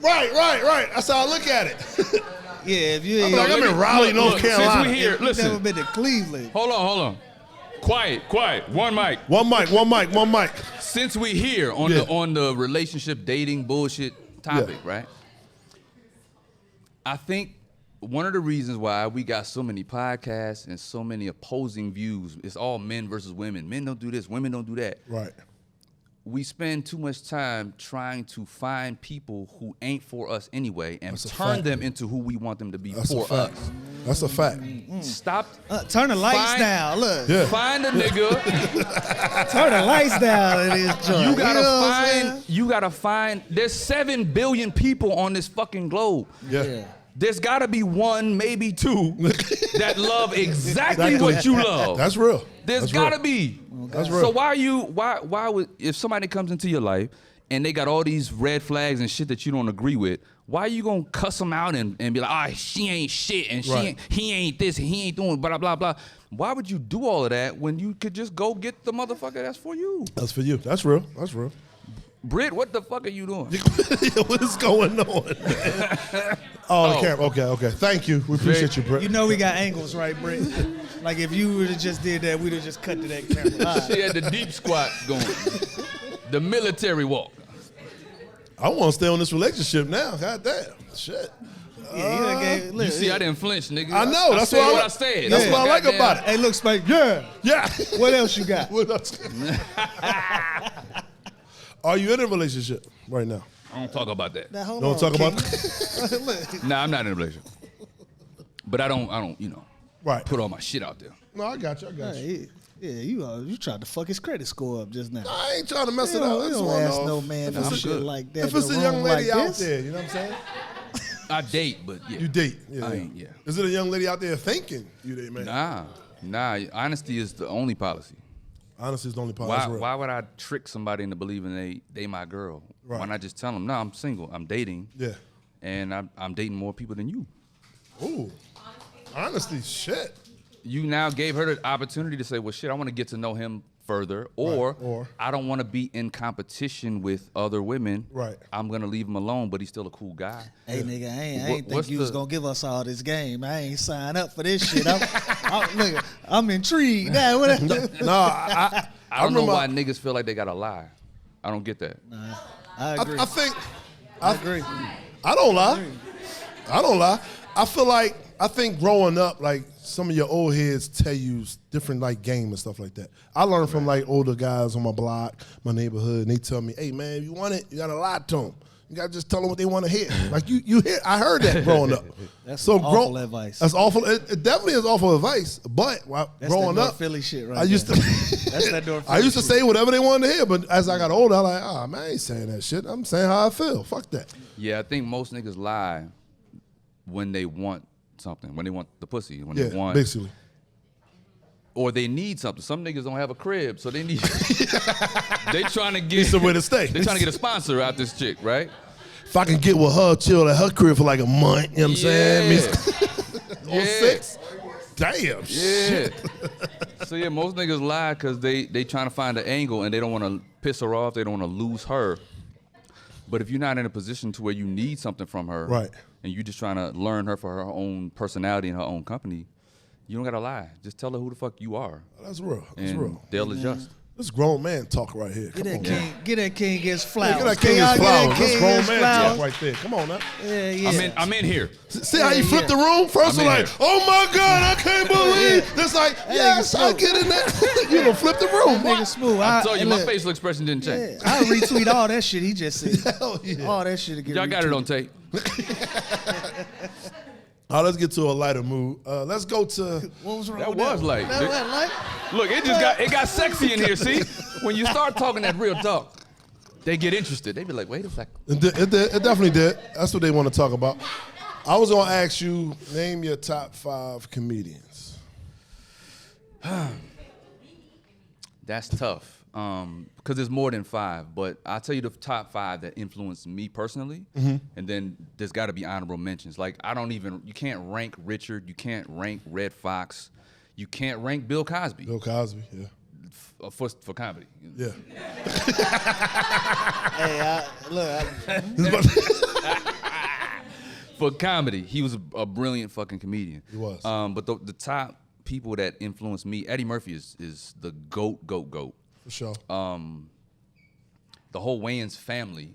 Right. That's how I look at it. Yeah, if you ain't I'm in Raleigh, North Carolina. Since we here, never listen. been to Cleveland. Hold on. Quiet. One mic. One mic. Since we here on the relationship dating bullshit topic, right? I think one of the reasons why we got so many podcasts and so many opposing views, it's all men versus women. Men don't do this, women don't do that. Right. We spend too much time trying to find people who ain't for us anyway and turn them into who we want them to be That's a for fact. us. That's a fact. Stop. Turn the lights Fine. down. Look. Yeah. Find a nigga. Turn the lights down in this joint. You gotta know what I'm You gotta find. There's 7 billion people on this fucking globe. Yeah. There's gotta be 1, maybe 2, that love exactly what you love. That's real. There's That's gotta real. be. That's real. So why would, if somebody comes into your life and they got all these red flags and shit that you don't agree with, why are you gonna cuss them out and be like, she ain't shit and he ain't this and he ain't doing blah blah blah? Why would you do all of that when you could just go get the motherfucker that's for you? That's for you. That's real. Britt, what the fuck are you doing? What is going on, man? Oh, the camera. Okay. Thank you. We appreciate you, Britt. You know we got angles, right, Britt? Like if you would have just did that, we'd have just cut to that camera. All right. She had the deep squat going, the military walk. I want to stay on this relationship now. God damn. Shit. Yeah, he done gave, look, You see, I didn't flinch, nigga. I know. That's said what what I said. That's what I like Goddamn. about it. Hey, look, Spank. Yeah. Yeah. What else you got? What else? Are you in a relationship right now? I don't talk about that. Now, hold Don't on, talk about King. Look. Nah, I'm not in a relationship. But I don't, Right. put all my shit out there. No, I got you. Hey, yeah, you tried to fuck his credit score up just now. I ain't trying to mess You it up. don't, I you just don't wanna ask know no man if no it's a- shit like that. If it's a in young lady like out this. there, you know what I'm saying? I date, but yeah. You date. Yeah. I ain't, yeah. Is it a young lady out there thinking you date, man? Nah. Honesty is the only policy. Honestly, it's the only part. Why would I trick somebody into believing they my girl? Right. Why not just tell them, no, I'm single, I'm dating, Yeah. and I'm dating more people than you. Ooh. Honesty, shit. You now gave her the opportunity to say, well, shit, I want to get to know him further, or I don't want to be in competition with other women. Right. I'm gonna leave him alone, but he's still a cool guy. Hey, nigga, I ain't think What's you was the- gonna give us all this game. I ain't sign up for this shit. Look, I'm intrigued. Now, what? No, I don't know remember- why niggas feel like they gotta lie. I don't get that. I agree. I think. I agree. I don't lie. I think growing up, like some of your old heads tell you different like game and stuff like that. I learned from like older guys on my block, my neighborhood, and they tell me, "Hey man, if you want it, you gotta lie to them. You gotta just tell them what they want to hear." Like you hear. I heard that growing up. That's awful advice. That's awful. It definitely is awful advice. But That's growing that North up, Philly shit right I used there. to. That's that North I used to Philly say whatever they wanted to hear, but as I got older, I'm like, oh man, I ain't saying that shit. I'm saying how I feel. Fuck that. Yeah, I think most niggas lie when they want something, when they want the pussy, when Yeah, they want, basically. or they need something. Some niggas don't have a crib, so they need. They trying to get Need somewhere to stay. They trying to get a sponsor out this chick, right? If I can get with her, chill at her crib for like a month, you know what I'm saying? Yeah. Or 6. Damn. Yeah. So yeah, most niggas lie because they trying to find an angle and they don't want to piss her off. They don't want to lose her. But if you're not in a position to where you need something from her, right, and you're just trying to learn her for her own personality and her own company, you don't gotta lie. Just tell her who the fuck you are. That's real. That's and real. They'll adjust. This grown man talk right here. Come on, man. Get that king his flowers. Yeah, get that king his flowers. This grown man flowers. talk right there. Come on now. Yeah. I'm in here. See how you flip the room? First I'm like, here. oh my God, I can't believe. It's like, yes, I get in there. You gonna flip the room. Nigga smooth. I told you, my facial expression didn't change. I retweet all that shit he just said. Hell yeah. All that shit to get Y'all got it retweeted. on tape. All right, let's get to a lighter mood. Let's go to. What was wrong That with was that? light. That was light? Look, it got sexy in here. See, when you start talking that real talk, they get interested. They be like, wait a second. It definitely did. That's what they want to talk about. I was gonna ask you, name your top 5 comedians. That's tough because there's more than 5. But I'll tell you the top 5 that influenced me personally, and then there's got to be honorable mentions. Like you can't rank Richard, you can't rank Red Fox, you can't rank Bill Cosby. Bill Cosby, yeah. For comedy. Yeah. Hey, For comedy, he was a brilliant fucking comedian. He was. But the top people that influenced me, Eddie Murphy is the GOAT. For sure. The whole Wayans family,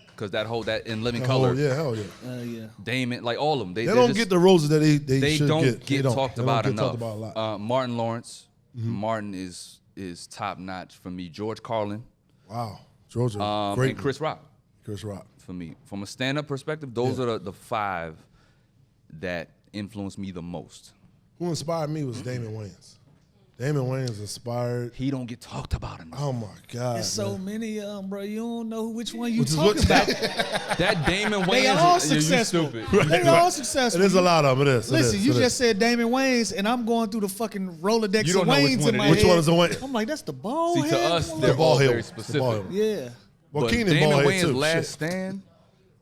because that in Living Hell Color. yeah, hell yeah. yeah. Damon, like all of them. They don't get the roses that they should don't get. get talked about enough. Talked about a lot. Martin Lawrence. Martin is top notch for me. George Carlin. Wow. Georgia, great. And Chris Rock. Chris Rock. For me. From a stand-up perspective, those are the 5 that influenced me the most. Who inspired me was Damon Wayans. Damon Wayans inspired. He don't get talked about enough. Oh my God. There's so many of them, bro. You don't know which one you Which is talking about. That Damon Wayans, They all you successful. stupid. They all successful. It is a lot of them. It is. Listen, you just said Damon Wayans, and I'm going through the fucking Rolodex You don't of know which Wayans one in it my is. head. Which one is the Wayne? I'm like, that's the bald See, to head us, one? they're all bald head. very The bald specific. head. Yeah. Well, But Keenan Damon bald head Wayans' too. last Shit. stand,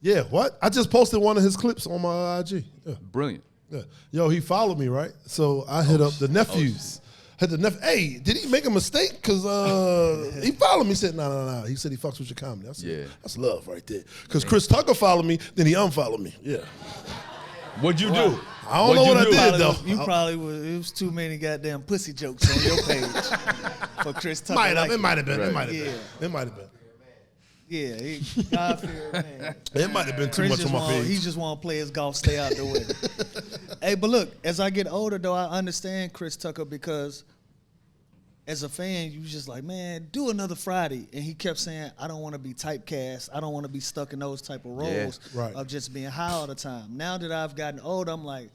Yeah, what? I just posted one of his clips on my IG. Yeah. brilliant. Yeah. Yo, he followed me, right? So I hit up the nephews. Hey, did he make a mistake? Because he followed me. He said, no. He said he fucks with your comedy. I said, Yeah. that's love right there. Because Chris Tucker followed me, then he unfollowed me. Yeah. What'd you do? I don't know what I did, though. You probably was. It was too many goddamn pussy jokes on your page for Chris Tucker. It might have been. It Right. might have been. Yeah. It might have been. Yeah, God-fearing man. It might have been too Chris much on my page. He just want to play his golf, stay out the way. Hey, but look, as I get older, though, I understand Chris Tucker because as a fan, you just like, man, do another Friday. And he kept saying, I don't want to be typecast. I don't want to be stuck in those type of roles right. of just being high all the time. Now that I've gotten older, I'm like,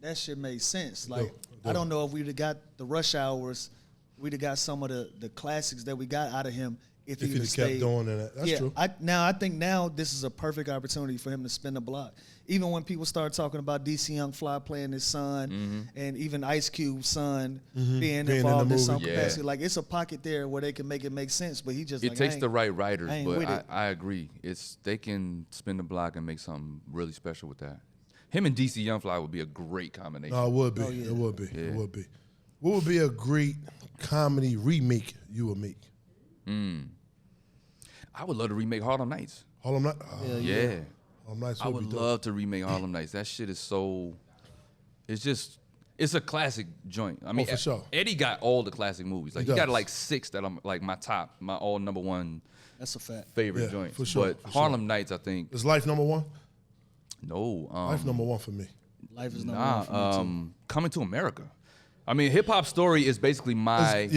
that shit made sense. Like, I don't know if we'd have got the rush hours, we'd have got some of the classics that we got out of him if If he'd he'd have have kept stayed. doing that. That's true. I think now this is a perfect opportunity for him to spin the block. Even when people start talking about DC Young Fly playing his son, and even Ice Cube's son being in the involved in some movie. capacity, like it's a pocket there where they can make it make sense. But he just It like, takes the right writers, I ain't with but it. I agree. They can spin the block and make something really special with that. Him and DC Youngfly would be a great combination. No, it would be. Oh, yeah. It would be. Yeah. It would be. What would be a great comedy remake you would make? I would love to remake Harlem Nights. Harlem Nights? Yeah. Harlem Nights I would would be dope. love to remake Harlem Nights. That shit is so. It's a classic joint. I mean, for sure. Eddie got all the classic movies. Like he got does. like 6 that I'm like my all number one That's a fact. favorite Yeah, joints. for sure, But for sure. Harlem Nights, I think. Is Life number one? No. Life number one for me. Life is number one for me too. Coming to America. I mean, Hip Hop Story is basically my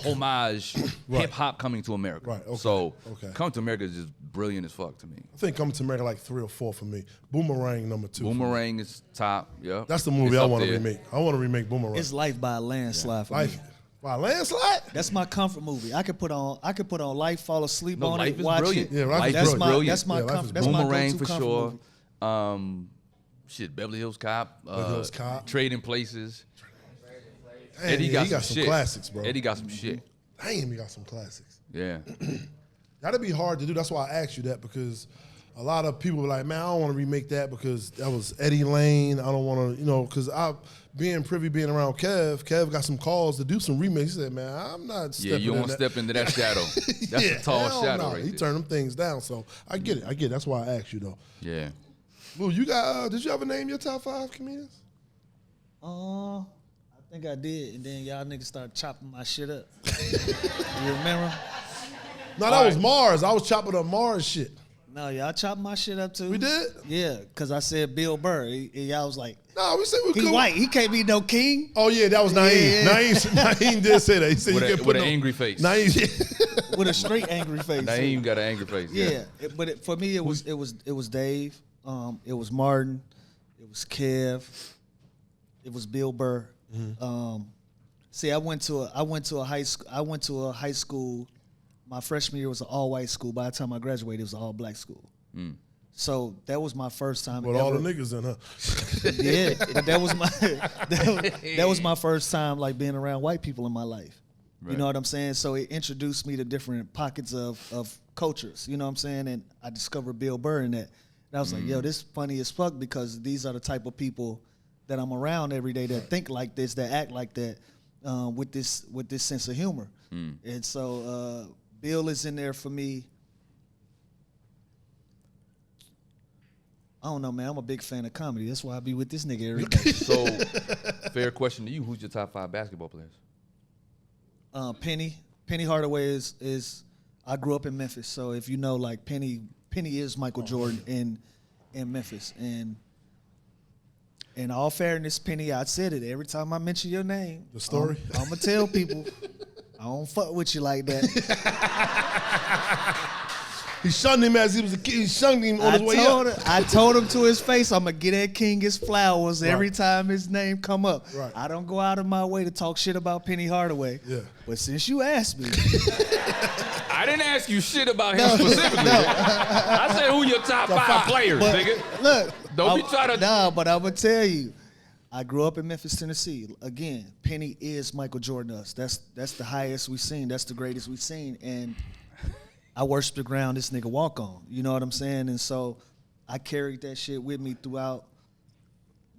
homage, hip hop coming to America. Right, okay, So, okay. Coming to America is just brilliant as fuck to me. I think Coming to America like 3 or 4 for me. Boomerang number 2. for me. Boomerang is top. Yeah, That's the movie It's I up want to there. remake. I want to remake Boomerang. It's Life by a landslide for Life. me. By landslide? That's my comfort movie. I could put on Life, fall asleep No, on Life it, is watch brilliant. it. Yeah, Life is That's brilliant. my that's my Yeah, Life is comfort. That's my Boomerang go-to for comfort sure. movie. Beverly Hills Cop. Hills Cop. Trading Places. Damn, Eddie yeah, got he got some shit. classics, bro. Eddie got some shit. Damn, he got some classics. Yeah. That'd be hard to do. That's why I asked you that, because a lot of people were like, man, I don't want to remake that because that was Eddie Lane. I don't want to, because being around Kev got some calls to do some remakes. He said, man, I'm not stepping in that. You don't want to step into that shadow. That's a tall shadow right He there. turned them things down, so I get it. That's why I asked you, though. Yeah. Lou, you got, did you ever name your top 5 comedians? I think I did, and then y'all niggas started chopping my shit up. You remember? No, that was Mars. I was chopping up Mars shit. No, y'all chopped my shit up too. We did? Yeah, because I said Bill Burr. Y'all was like, no, we said we he white. He can't be no king. Oh, yeah, that was Naeem. Yeah. Naeem did say that. He said With an angry face. Naeem. With a straight angry face. Naeem got an angry face. Yeah. For me, it was Dave. It was Martin. It was Kev. It was Bill Burr. Mm-hmm. See, I went to a high school. My freshman year was an all-white school. By the time I graduated, it was an all-black school. Mm. So that was my first time. With all the niggas in, huh? Yeah, but that was my first time like being around white people in my life. Right. You know what I'm saying? So it introduced me to different pockets of cultures. You know what I'm saying? And I discovered Bill Burr in that. And I was like, yo, this funny as fuck because these are the type of people that I'm around every day that think like this, that act like that, with this sense of humor. Mm. And so Bill is in there for me. I don't know, man. I'm a big fan of comedy. That's why I be with this nigga every day. So, fair question to you. Who's your top 5 basketball players? Penny Hardaway is I grew up in Memphis. So if you know, like Penny is Michael Jordan in Memphis. And in all fairness, Penny, I said it every time I mention your name. The story? I'm going to tell people, I don't fuck with you like that. He shunned him as he was a kid. He shunned him on his way up. I told him to his face, I'm going to get that king his flowers every time his name come up. Right. I don't go out of my way to talk shit about Penny Hardaway. Yeah. But since you asked me. I didn't ask you shit about him specifically. I said who your top 5 players, nigga. Look. Don't be trying to. Nah, but I'm going to tell you. I grew up in Memphis, Tennessee. Again, Penny is Michael Jordan us. That's the highest we've seen. That's the greatest we've seen. And I worship the ground this nigga walk on. You know what I'm saying? And so I carried that shit with me throughout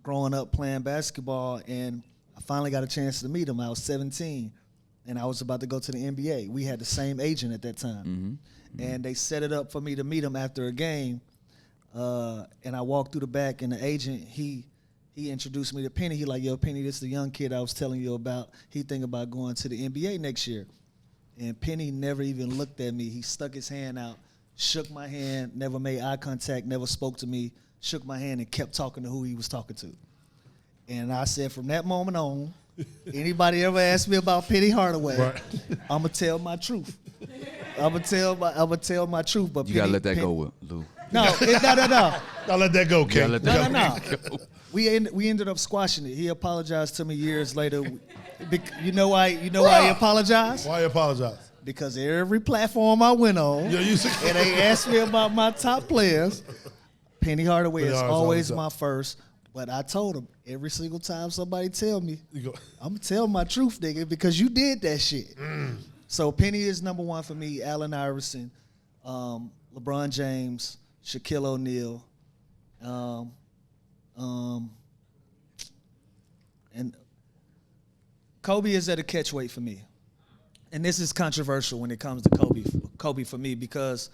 growing up playing basketball. And I finally got a chance to meet him. I was 17, and I was about to go to the NBA. We had the same agent at that time. Mm-hmm. And they set it up for me to meet him after a game. And I walked through the back, and the agent, he introduced me to Penny. He like, yo, Penny, this is the young kid I was telling you about. He think about going to the NBA next year. And Penny never even looked at me. He stuck his hand out, shook my hand, never made eye contact, never spoke to me, shook my hand and kept talking to who he was talking to. And I said, from that moment on, anybody ever ask me about Penny Hardaway, I'm going to tell my truth. I'm going to tell my truth. But you got to let that go, Lou. No. I'll let that go, King. No. We ended up squashing it. He apologized to me years later. You know why he apologized? Why he apologized? Because every platform I went on, and they asked me about my top players, Penny Hardaway is always my first. But I told him, every single time somebody tell me, I'm going to tell my truth, nigga, because you did that shit. So Penny is number 1 for me, Allen Iverson, LeBron James, Shaquille O'Neal, and Kobe is at a catch weight for me. And this is controversial when it comes to Kobe for me, because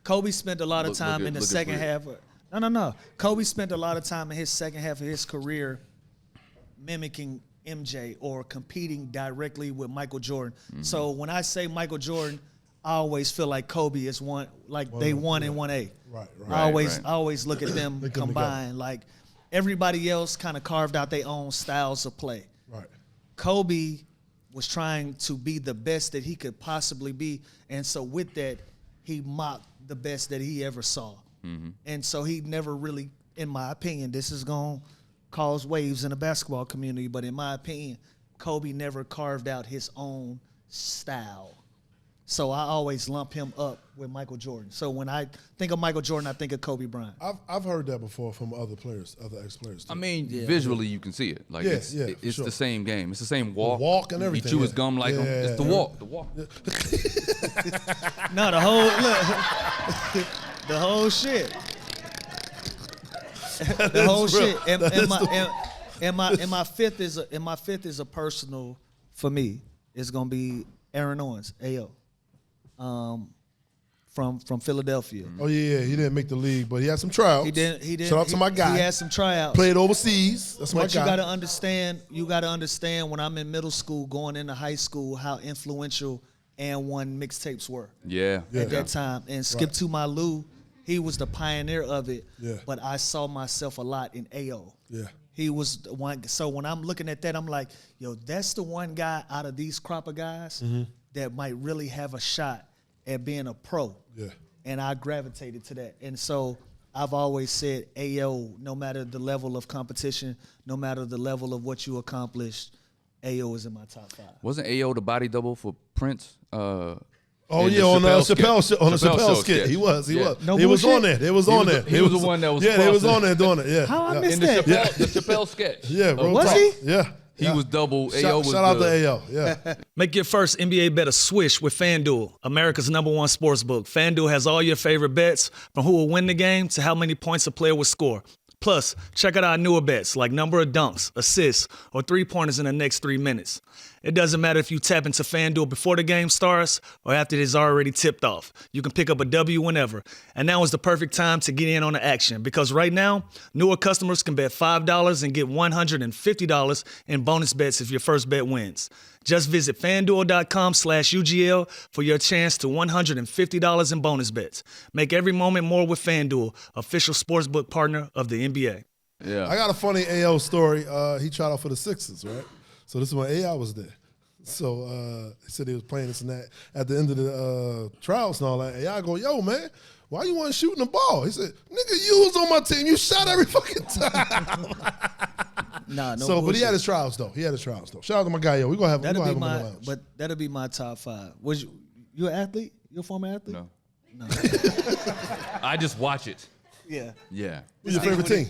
Kobe spent a lot of time in the second half. Kobe spent a lot of time in his second half of his career mimicking MJ or competing directly with Michael Jordan. Mm-hmm. So when I say Michael Jordan, I always feel like Kobe is one, like they 1 and 1A. Right. I always look at them combined. Like everybody else kind of carved out their own styles of play. Right. Kobe was trying to be the best that he could possibly be, and so with that, he mocked the best that he ever saw. Mm-hmm. And so he never really, in my opinion, this is going to cause waves in the basketball community, but in my opinion, Kobe never carved out his own style. So I always lump him up with Michael Jordan. So when I think of Michael Jordan, I think of Kobe Bryant. I've heard that before from other players, other ex-players too. I mean, visually you can see it. Like it's the same game. It's the same walk. The walk and everything. He chew his gum like him. It's the walk. The walk. No, the whole look. The whole shit. The whole shit. And my fifth is a personal for me. It's gonna be Aaron Owens, AO. From Philadelphia. Oh yeah, he didn't make the league, but he had some tryouts. He didn't. Shout out to my guy. He had some tryouts. Played overseas. That's my guy. But you gotta understand when I'm in middle school, going into high school, how influential and one mixtapes were. Yeah. At that time. And Skip to My Lou, he was the pioneer of it. Yeah. But I saw myself a lot in AO. Yeah. He was the one. So when I'm looking at that, I'm like, yo, that's the one guy out of these crop of guys that might really have a shot at being a pro. Yeah. And I gravitated to that. And so I've always said AO, no matter the level of competition, no matter the level of what you accomplished, AO is in my top 5. Wasn't AO the body double for Prince? Oh yeah, on the Chappelle skit. He was. No he was bullshit. on there. They was on there. He was the one that was. Yeah, they was on there doing it. Yeah. How I yeah. missed In the that? Chappelle sketch. Yeah, bro. Was he? Yeah. He was double. AO was shout out to AO. Yeah. Make your first NBA bet a swish with FanDuel, America's #1 sportsbook. FanDuel has all your favorite bets, from who will win the game to how many points a player will score. Plus, check out our newer bets like number of dunks, assists, or three-pointers in the next 3 minutes. It doesn't matter if you tap into FanDuel before the game starts or after it is already tipped off. You can pick up a W whenever. And now is the perfect time to get in on the action because right now, newer customers can bet $5 and get $150 in bonus bets if your first bet wins. Just visit FanDuel.com/UGL for your chance to $150 in bonus bets. Make every moment more with FanDuel, official sportsbook partner of the NBA. Yeah. I got a funny AO story. He tried out for the Sixers, right? So this is when AI was there. So he said he was playing this and that. At the end of the trials and all that, AI go, yo, man, why you want shooting the ball? He said, nigga, you was on my team. You shot every fucking time. Nah, no So, bullshit. but he had his trials, though. Shout out to my guy, yo. We're going to have him That'll be on the my, lounge. but that'll be my top 5. Was you an athlete? You a former athlete? No. No. I just watch it. Yeah. Yeah. Who's your favorite team?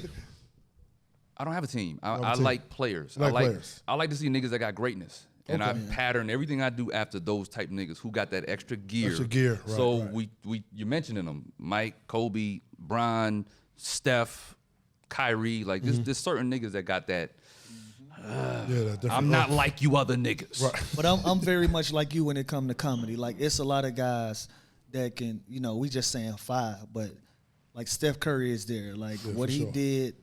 I don't have a team. have a I team. like players. You like players. I like to see niggas that got greatness. And I pattern everything I do after those type niggas who got that extra gear. Extra gear, right, So right. you're mentioning them. Mike, Kobe, Bron, Steph, Kyrie. Like there's certain niggas that got that. Yeah, that different I'm not like you other niggas. Right. But I'm very much like you when it comes to comedy. Like it's a lot of guys that can, we just saying 5, but like Steph Curry is there. Like what he did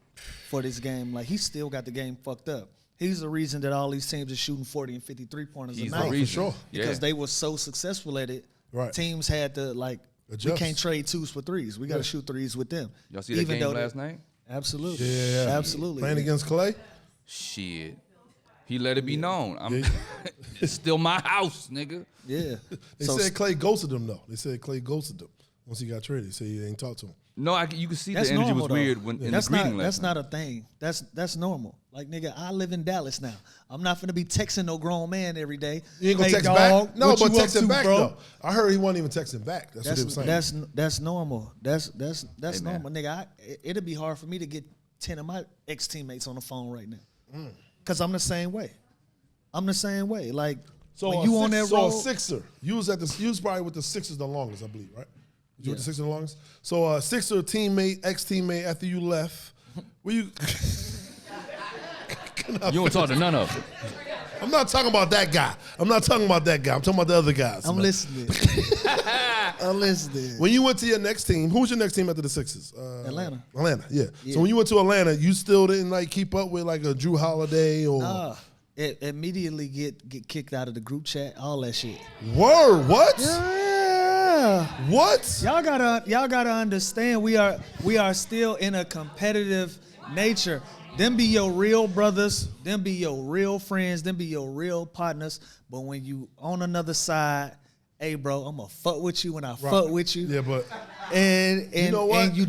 for this game, like he still got the game fucked up. He's the reason that all these teams are shooting 40 and 53 pointers a He's night. the reason. sure. Because they were so successful at it. Right. Teams had to we Adjust. can't trade 2s for 3s. We got to shoot 3s with them. Y'all see that game last night? Absolutely. Yeah. Absolutely. Playing against Clay? Shit. He let it be known. It's still my house, nigga. Yeah. They said Clay ghosted him, though. They said Clay ghosted him. Once he got traded, they said he ain't talked to him. No, you can see That's the energy normal, was though. weird when in That's the greeting not. last That's not a thing. That's normal. Like nigga, I live in Dallas now. I'm not finna be texting no grown man every day. You ain't gonna Hey, text dog, back? No, what but you up texting to, back, bro? though. I heard he wasn't even texting back. That's what they were saying. That's normal. That's Hey, man. normal, nigga. It'll be hard for me to get 10 of my ex teammates on the phone right now, cause I'm the same way. Like So when you on that road, a Sixer. You was probably with the Sixers the longest, I believe, right? You with the Sixers the longest? So a Sixer teammate, ex-teammate, after you left, were you... You don't talk to none of them. I'm not talking about that guy. I'm talking about the other guys. I'm man. listening. I'm listening. When you went to your next team, who was your next team after the Sixers? Atlanta. Atlanta, yeah. So when you went to Atlanta, you still didn't keep up with a Drew Holiday or... It immediately get kicked out of the group chat, all that shit. Word, what? Yeah. What? Y'all gotta understand we are still in a competitive nature. Them be your real brothers, them be your real friends, them be your real partners. But when you on another side, hey bro, I'm gonna fuck with you when I fuck with you. Yeah, but And you know what? and you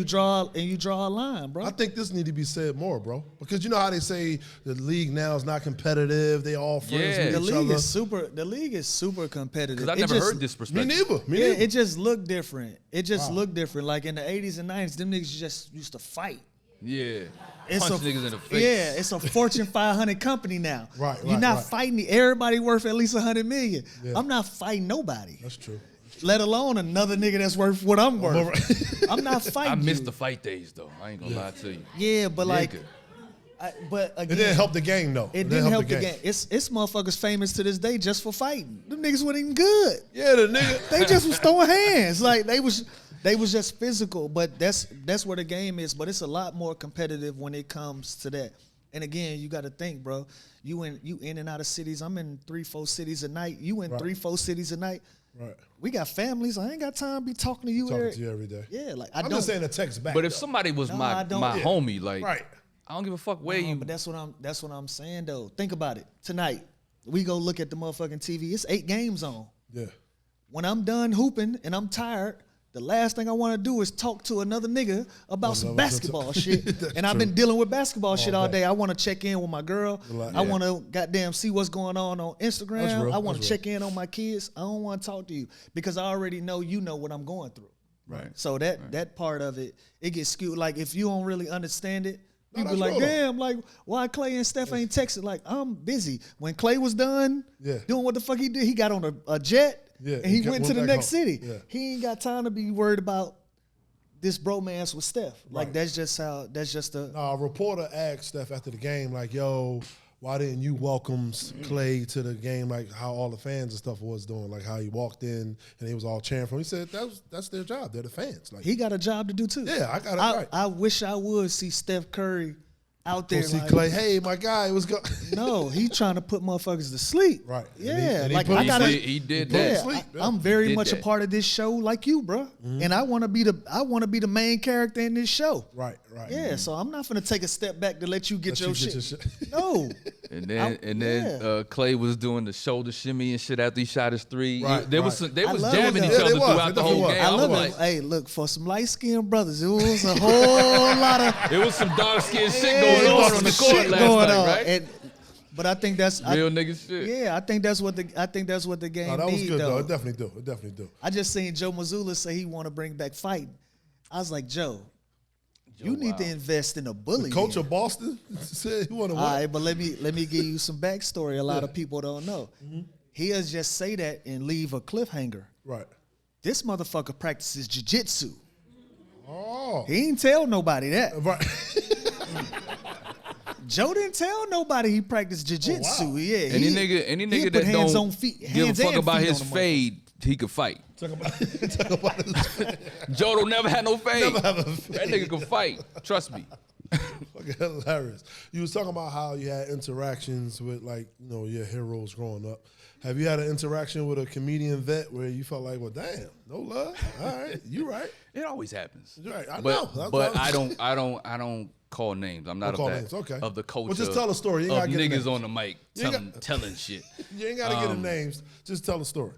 draw a line, bro. I think this need to be said more, bro. Because you know how they say the league now is not competitive. They all friends Yeah. with the each league other. the league is super competitive. Because I never heard this Me perspective. neither. Me Yeah, neither. it just looked different. It just looked different. Like in the 80s and 90s, them niggas just used to fight. Yeah. It's Punch a, niggas in the face. Yeah, it's a Fortune 500 company now. Right, You're not right. fighting everybody worth at least $100 million. Yeah. I'm not fighting nobody. That's true. Let alone another nigga that's worth what I'm worth. I'm not fighting. I miss you. the fight days though. I ain't gonna lie to you. Yeah, but like, but It again, didn't help the game though. It didn't help the game. It's motherfuckers famous to this day just for fighting. Them niggas wasn't even good. Yeah, the nigga. They just was throwing hands. Like they was just physical. But that's where the game is. But it's a lot more competitive when it comes to that. And again, you got to think, bro. You in and out of cities. I'm in 3-4 cities a night. You in 3-4 cities a night. Right. We got families. I ain't got time to be talking to you. Talking to you every day. Yeah, like I'm just saying a text back. But if though. somebody was my homie, like, I don't give a fuck where you. But that's what I'm saying though. Think about it. Tonight, we go look at the motherfucking TV. It's 8 games on. Yeah. When I'm done hooping and I'm tired, the last thing I want to do is talk to another nigga about some basketball shit. And I've been dealing with basketball shit all day. I want to check in with my girl. I want to goddamn see what's going on Instagram. I want to check in on my kids. I don't want to talk to you because I already know you know what I'm going through. Right. So that part of it gets skewed. Like if you don't really understand it, people that's like, real. damn, like why Clay and Steph ain't texting? Like I'm busy. When Clay was done doing what the fuck he did, he got on a jet. Yeah, and he went to the next city. Yeah. He ain't got time to be worried about this bromance with Steph. Like that's just a reporter asked Steph after the game, like, yo, why didn't you welcome Clay to the game like how all the fans and stuff was doing, like how he walked in and they was all cheering for him. He said that's their job. They're the fans. Like he got a job to do too. Yeah, I got it right. I wish I would see Steph Curry out there. See like, Clay, hey, my guy, was go. No, he trying to put motherfuckers to sleep. Right. Yeah, and like I gotta. He did that. Sleep, I'm very much a part of this show, like you, bro. And I want to be the main character in this show. Right. Yeah, so I'm not gonna take a step back to let you get your shit. No. And then Clay was doing the shoulder shimmy and shit after he shot his 3. Right, they was jamming each Yeah, other they was. throughout the whole game. I love was it. like, Hey, look, for some light skinned brothers, it was a whole lot of it was some dark skinned shit going on the court last night, right? But I think that's real nigga shit. Yeah, I think that's what the game that was need, good though. It definitely do. I just seen Joe Mazzulla say he want to bring back fighting. I was like, Joe, you need to invest in a bully. The coach of Boston said he want to win. All right, but let me give you some backstory. A lot of people don't know. He'll just say that and leave a cliffhanger. Right. This motherfucker practices jiu-jitsu. Oh. He ain't tell nobody that. Right. Joe didn't tell nobody he practiced jiu-jitsu. Oh, wow. Yeah, Any nigga that don't give a fuck about his fade, he could fight. Talk about his Joe don't never had no fade. Never have a fade. That nigga can fight. Trust me. Fucking hilarious. You was talking about how you had interactions with, like, you know, your heroes growing up. Have you had an interaction with a comedian vet where you felt like, well, damn, no love? All right, you right. It always happens. You're right. I But know. I don't call names. I'm not of that. Okay. Of the culture. Well, just tell a story. You of ain't gotta get niggas names. on the mic telling shit. You ain't got to get the names. Just tell a story.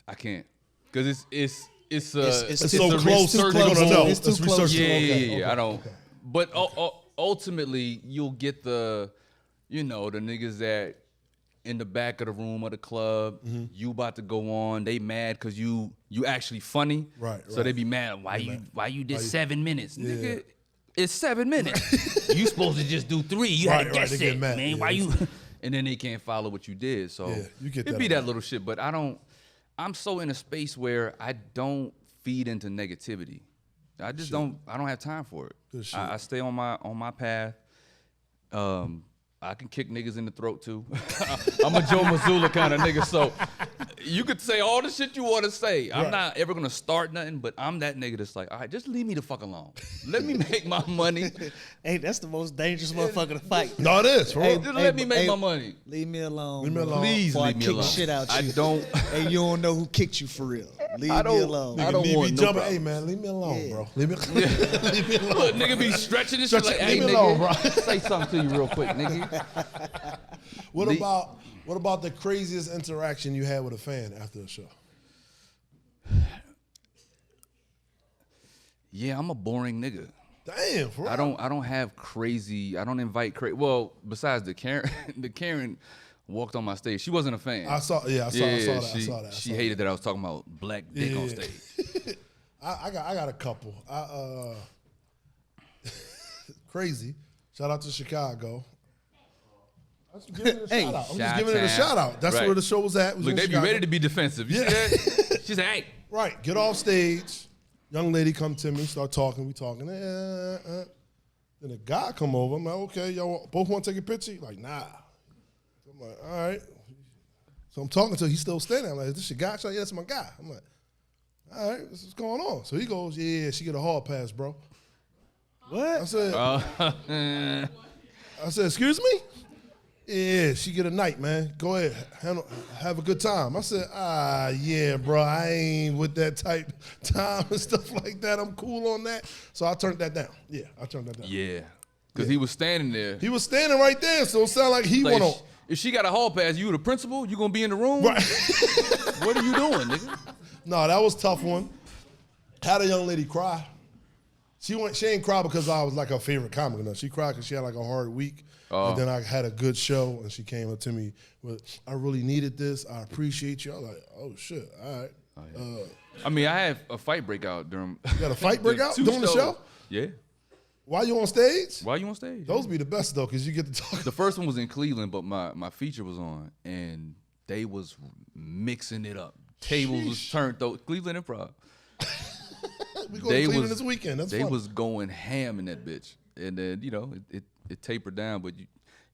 I can't, cause it's so close. You're gonna know. It's too close. Yeah. I don't. Okay. But ultimately, you'll get the niggas that in the back of the room of the club, you about to go on. They mad cause you actually funny. Right. So they be mad. Why you did 7 minutes, nigga? It's 7 minutes. You supposed to just do 3. You had to guess it, man. Yeah, why you? And then they can't follow what you did. So you get it be that little shit. But I'm so in a space where I don't feed into negativity. I just don't. I don't have time for it. I stay on my path. I can kick niggas in the throat too. I'm a Joe Mazzulla kind of nigga, so you could say all the shit you want to say. I'm not ever gonna start nothing, but I'm that nigga that's like, all right, just leave me the fuck alone. Let me make my money. Hey, that's the most dangerous motherfucker to fight. No, it is. Just let me make my money. Leave me alone. Leave me alone. Please leave me alone. Shit out you. I don't. And you don't know who kicked you for real. Leave me alone. I don't want no Hey man, leave me alone, bro. Leave me alone. Look, nigga be stretching this shit like, hey, leave me nigga, alone, bro. say something to you real quick, nigga. What about the craziest interaction you had with a fan after the show? Yeah, I'm a boring nigga. Damn, bro. I don't have crazy. I don't invite crazy. Well, besides the Karen walked on my stage. She wasn't a fan. I saw that. She hated that I was talking about black dick on stage. I got a couple. Crazy. Shout out to Chicago. I'm just giving it a shout out. I'm just giving it a Chi-town. shout out. That's Right. where the show was at. Look, they be ready to be defensive. You see that? She said, hey. Right, get off stage. Young lady come to me, start talking. We talking. Then a guy come over. I'm like, okay, y'all both want to take a picture? He's like, nah. I'm like, all right. So I'm talking to him. He's still standing. I'm like, is this your guy? She's like, yeah, that's my guy. I'm like, all right, what's going on? So he goes, yeah, she get a hall pass, bro. What? I said, excuse me? Yeah, she get a night, man. Go ahead, have a good time. I said, yeah, bro, I ain't with that type time and stuff like that. I'm cool on that. So I turned that down. Yeah, I turned that down. Yeah. Because he was standing there. He was standing right there, so it sounded like he Like, want to. if she got a hall pass, you the principal? You gonna be in the room? Right. What are you doing, nigga? No, that was a tough one. Had a young lady cry. She ain't cry because I was like her favorite comic. No, she cried because she had like a hard week. And then I had a good show, and she came up to me with, I really needed this. I appreciate you. I was like, oh, shit, all right. Oh, yeah. I mean, I had a fight break out during... You got a fight break out 2 during the shows. show? Yeah. Why you on stage? Why you on stage? Those be the best, though, because you get to talk. The first one was in Cleveland, but my feature was on, and they was mixing it up. Tables was turned, though. Cleveland Improv. We going to Cleveland this weekend. That's They fun. was going ham in that bitch. And then, you know, it tapered down, but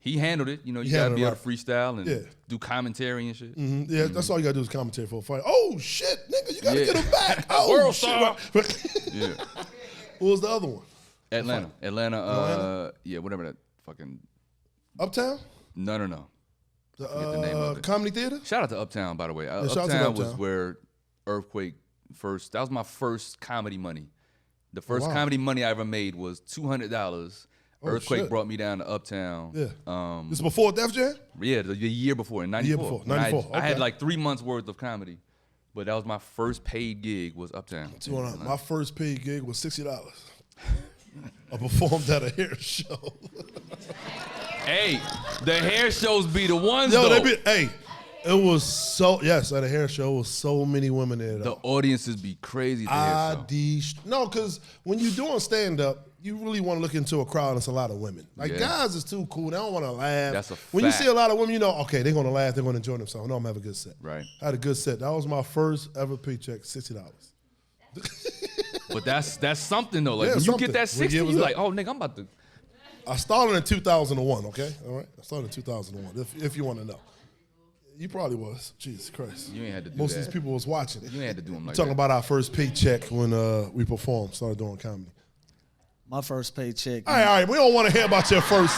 he handled it. You know, you got to be able to freestyle and do commentary and shit. Mm-hmm. Yeah, that's all you got to do is commentary for a fight. Oh, shit, nigga, you got to get him back. Oh, World shit. star. Yeah. What was the other one? Atlanta, yeah, whatever that fucking... Uptown? No. Forget the name of it. Comedy Theater? Shout out to Uptown, by the way. shout out to Uptown was Uptown. where Earthquake first... That was my first comedy money. The first wow. comedy money I ever made was $200. Earthquake shit. brought me down to Uptown. Yeah. This is before Def Jam? Yeah, the year before, in 94. Year before, 94, I had okay. like 3 months worth of comedy. But that was my first paid gig was Uptown. My first paid gig was $60. I performed at a hair show. Hey, the hair shows be the ones, Yo, though. It was so, yes, at a hair show, it was so many women there. The Though. audiences be crazy at the hair show. No, because when you're doing stand-up, you really want to look into a crowd that's a lot of women. Like, guys is too cool. They don't want to laugh. That's a When you fact. see a lot of women, you know, okay, they're going to laugh. They're going to enjoy themselves. No, I'm going to have a good set. Right. I had a good set. That was my first ever paycheck, $60. But that's something, though. Like, Yeah, when you something. get that 60, year you was that? like, oh, nigga, I'm about to... I started in 2001, okay? All right? I started in 2001, if you want to know. You probably was. Jesus Christ. You ain't had to do Most that. of these people was watching. You ain't had to do them like Talking that. about our first paycheck when we performed, started doing comedy. My first paycheck. All right. We don't want to hear about your first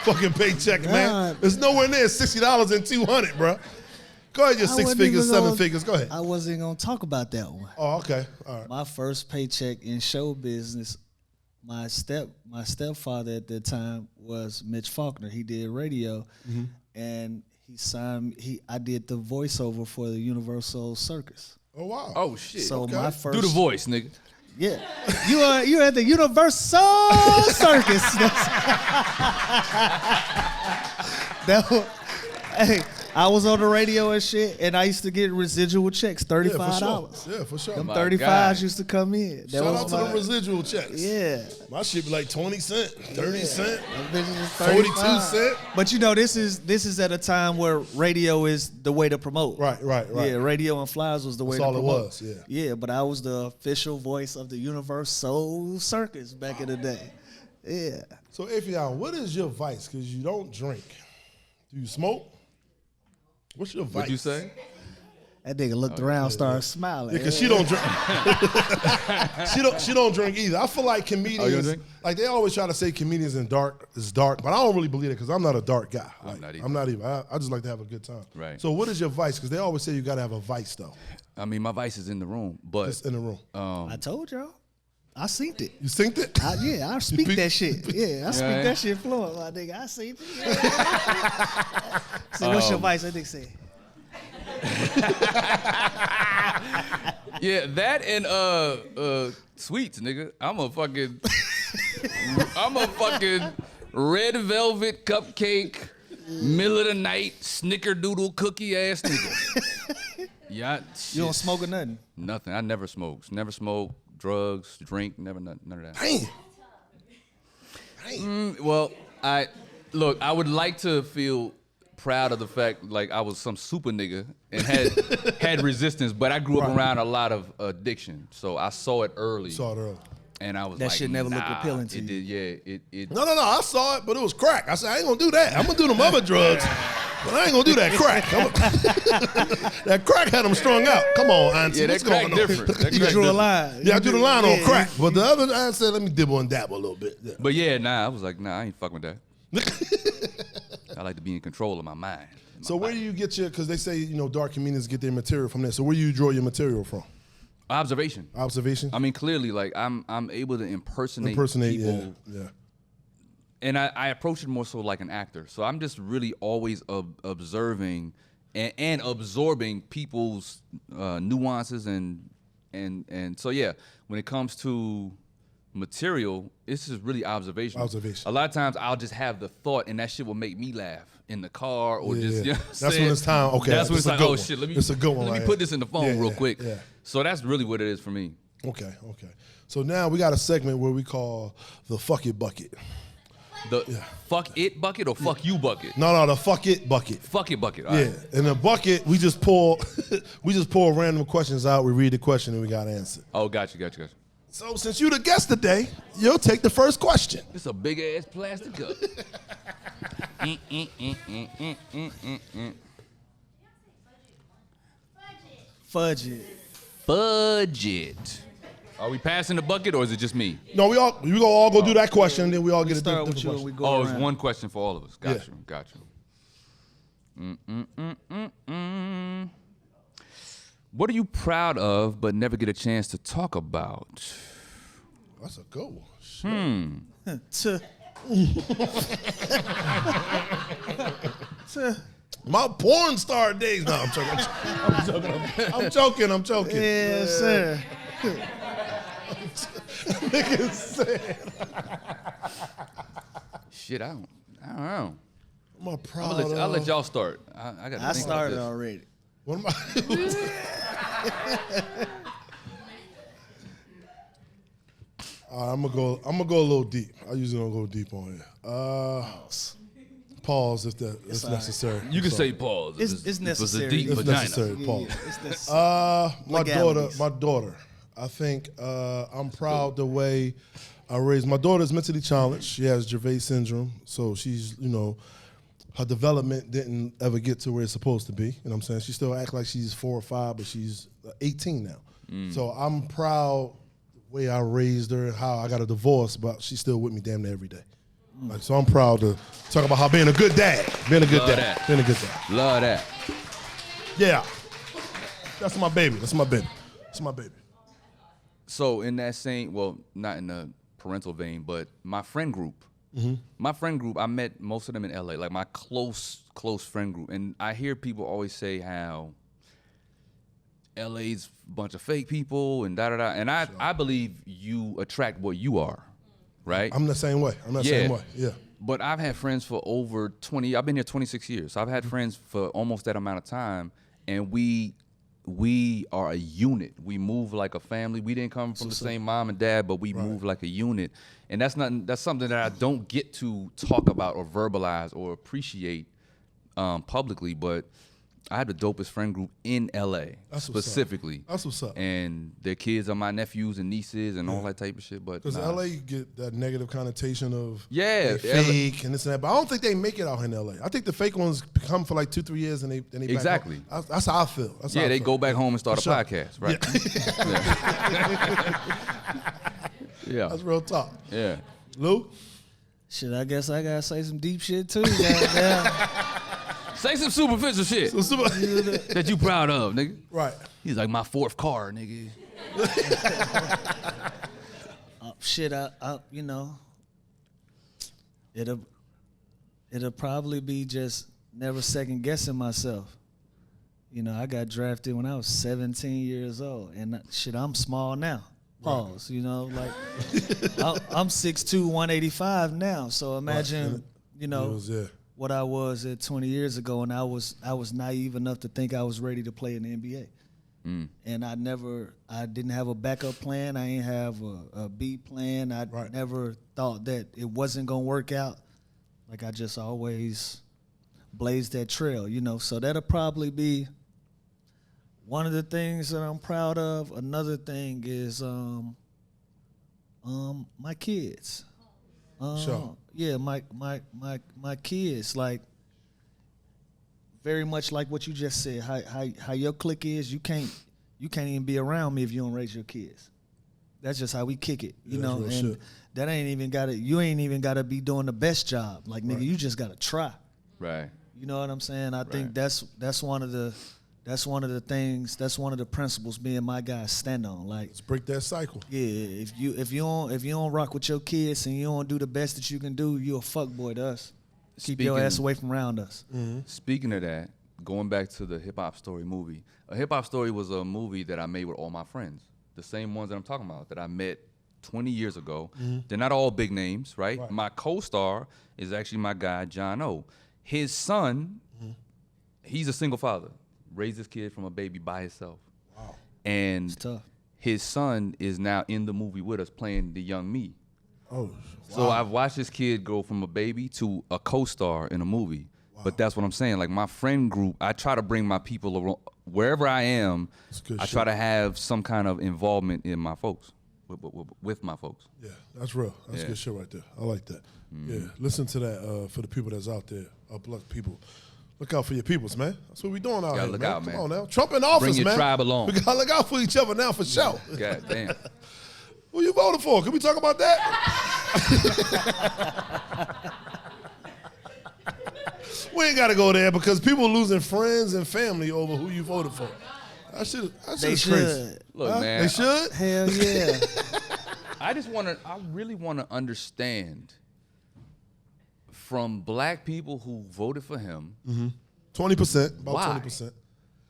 fucking paycheck, man. It's nowhere near $60 and $200, bro. Go ahead, your 6 figures, 7 figures. Go ahead. I wasn't gonna talk about that one. Oh, okay. All right. My first paycheck in show business, my stepfather at that time was Mitch Faulkner. He did radio, and he signed. I did the voiceover for the Universal Circus. Oh, wow. Oh, shit. So my first Do the voice, nigga. Yeah, you at the Universal Circus. That was, hey, I was on the radio and shit, and I used to get residual checks, $35. Yeah, for sure. Them My 35s God. used to come in. That Shout was out to my- the residual checks. Yeah. My shit be like 20 cent, 30 cent, Them bitches was 42 35. cent. But you know, this is at a time where radio is the way to promote. Right. Yeah, radio and flyers was the way That's to all it promote. was, yeah. Yeah, but I was the official voice of the Universal Circus back in the day. Yeah. So, Affion, what is your vice? Because you don't drink. Do you smoke? What's your vice? What'd you say? That nigga looked around, started smiling. Yeah, because she don't drink. she don't drink either. I feel like comedians, drink? like they always try to say comedians is dark, but I don't really believe it because I'm not a dark guy. I'm not either. I'm not even. I just like to have a good time. Right. So what is your vice? Because they always say you got to have a vice though. I mean, my vice is in the room, but Just in the room. I told y'all. I synced it. You synced it? I speak peep- that shit. Yeah, I speak Yeah. that shit fluent, my nigga. I see it. Yeah. So what's your vice? That nigga say. yeah, that and sweets, nigga. I'm a fucking red velvet cupcake, middle of the night snickerdoodle cookie ass nigga. Yeah, You don't smoke or nothing? nothing. I never smoked. Never smoked. Drugs, drink, never none of that. Damn. Well, Look, I would like to feel proud of the fact like I was some super nigga and had resistance, but I grew up around a lot of addiction, so I saw it early. And I was that like, shit never looked appealing to you. It. No, I saw it, but it was crack. I said, I ain't gonna do that. I'm gonna do them other drugs, but I ain't gonna do that crack. That crack had them strung out. Come on, Auntie. Yeah, that crack different. That You crack drew a different. line. Yeah, I drew the line on crack. But the other, I said, let me dibble and dabble a little bit. Yeah. But yeah, I was like, I ain't fucking with that. I like to be in control of my mind. So where do you get your, because they say, dark comedians get their material from there. So where do you draw your material from? Observation. I mean, clearly, like I'm able to impersonate people. Yeah. And I approach it more so like an actor. So I'm just really always observing and absorbing people's nuances and so yeah, when it comes to material, it's just really observation. A lot of times I'll just have the thought and that shit will make me laugh in the car or just, That's when it's time. Okay. That's when it's like, oh shit, it's a good one. Let me put this in the phone real quick. Yeah. So that's really what it is for me. Okay. So now we got a segment where we call the fuck it bucket. The fuck it bucket or fuck you bucket? No, the fuck it bucket. Fuck it bucket. All yeah. right. In the bucket, we just pull random questions out, we read the question and we gotta answer. Oh, gotcha. So since you the guest today, you'll take the first question. It's a big ass plastic cup. Fudge it. Are we passing the bucket or is it just me? No, we all go do that question, and then we all get a Start different with you and question. we go Oh, around. it's one question for all of us. Got you. What are you proud of but never get a chance to talk about? That's a good one. My porn star days. No, I'm joking. I'm joking. Yeah, sir. Nigga said. Shit, I don't know. I'm proud I'll let y'all start. I started already. What am I? I'm gonna go a little deep. I usually don't go deep on here. Pause if that's necessary. You can say pause. It's necessary. It was a deep It's vagina. necessary. Pause. It's this. My daughter. I think I'm proud the way I raised. My daughter's mentally challenged. She has Dravet syndrome, so she's her development didn't ever get to where it's supposed to be. You know what I'm saying? She still acts like she's 4 or 5, but she's 18 now. So I'm proud the way I raised her and how I got a divorce, but she's still with me damn near every day. Like, so I'm proud to talk about how being a good dad. Being a good dad. Love that. Yeah. That's my baby. So in that same, well, not in the parental vein, but my friend group. I met most of them in LA, like my close friend group. And I hear people always say how LA's a bunch of fake people and da-da-da. And I believe you attract what you are, right? I'm the same way. Yeah. But I've had friends for over 20, I've been here 26 years. So I've had friends for almost that amount of time. And we are a unit. We move like a family. We didn't come from the same mom and dad, but we move like a unit. And that's something that I don't get to talk about or verbalize or appreciate publicly, but I have the dopest friend group in LA specifically. That's what's up. And their kids are my nephews and nieces and all that type of shit. But because LA you get that negative connotation of they fake and this and that, but I don't think they make it out here in LA. I think the fake ones come for like 2-3 years and they exactly. Back home. That's how I feel. They go back home and start a podcast, right? Yeah. That's real talk. Yeah. Lou? Shit, I guess I gotta say some deep shit too. Goddamn. Say some superficial shit that you proud of, nigga. Right. He's like my 4th car, nigga. Shit, I it'll probably be just never second guessing myself. I got drafted when I was 17 years old, and I'm small now. Pause. Like I'm 6'2", 185 now. So imagine, what I was at 20 years ago, and I was naive enough to think I was ready to play in the NBA. And I didn't have a backup plan. I didn't have a B plan. I never thought that it wasn't gonna work out. Like I just always blaze that trail, you know. So that'll probably be one of the things that I'm proud of. Another thing is my kids. Sure. Yeah, my kids, like very much like what you just said. How your clique is, you can't even be around me if you don't raise your kids. That's just how we kick it, you know. And shit. that you ain't even gotta be doing the best job. Like nigga, you just gotta try. Right. You know what I'm saying? I think that's one of the things, that's one of the principles me and my guys stand on. Like, Let's break that cycle. yeah, if you don't rock with your kids and you don't do the best that you can do, you a fuckboy to us. Keep your ass away from around us. Speaking of that, going back to the Hip Hop Story movie, A Hip Hop Story was a movie that I made with all my friends, the same ones that I'm talking about that I met 20 years ago. They're not all big names, right? My co-star is actually my guy, John O. His son, he's a single father, raised his kid from a baby by himself. Wow. And It's tough. his son is now in the movie with us playing the young me. Oh, So I've watched this kid go from a baby to a co-star in a movie. But that's what I'm saying. Like my friend group, I try to bring my people around, wherever I am. I try to have some kind of involvement in my folks, with my folks. yeah, that's real. That's good shit right there. I like that. Yeah, listen to that for the people that's out there. Black people. Look out for your peoples, man. That's what we doing out here, look man. out, man. Come on now. Trump in office, Bring your man. tribe along. We gotta look out for each other now for sure. God damn. Who you voting for? Can we talk about that? We ain't gotta go there because people losing friends and family over who you voted for. That shit They is should. crazy. Look, man. They should? Hell yeah. I really want to understand from black people who voted for him. 20%, about Why? 20%.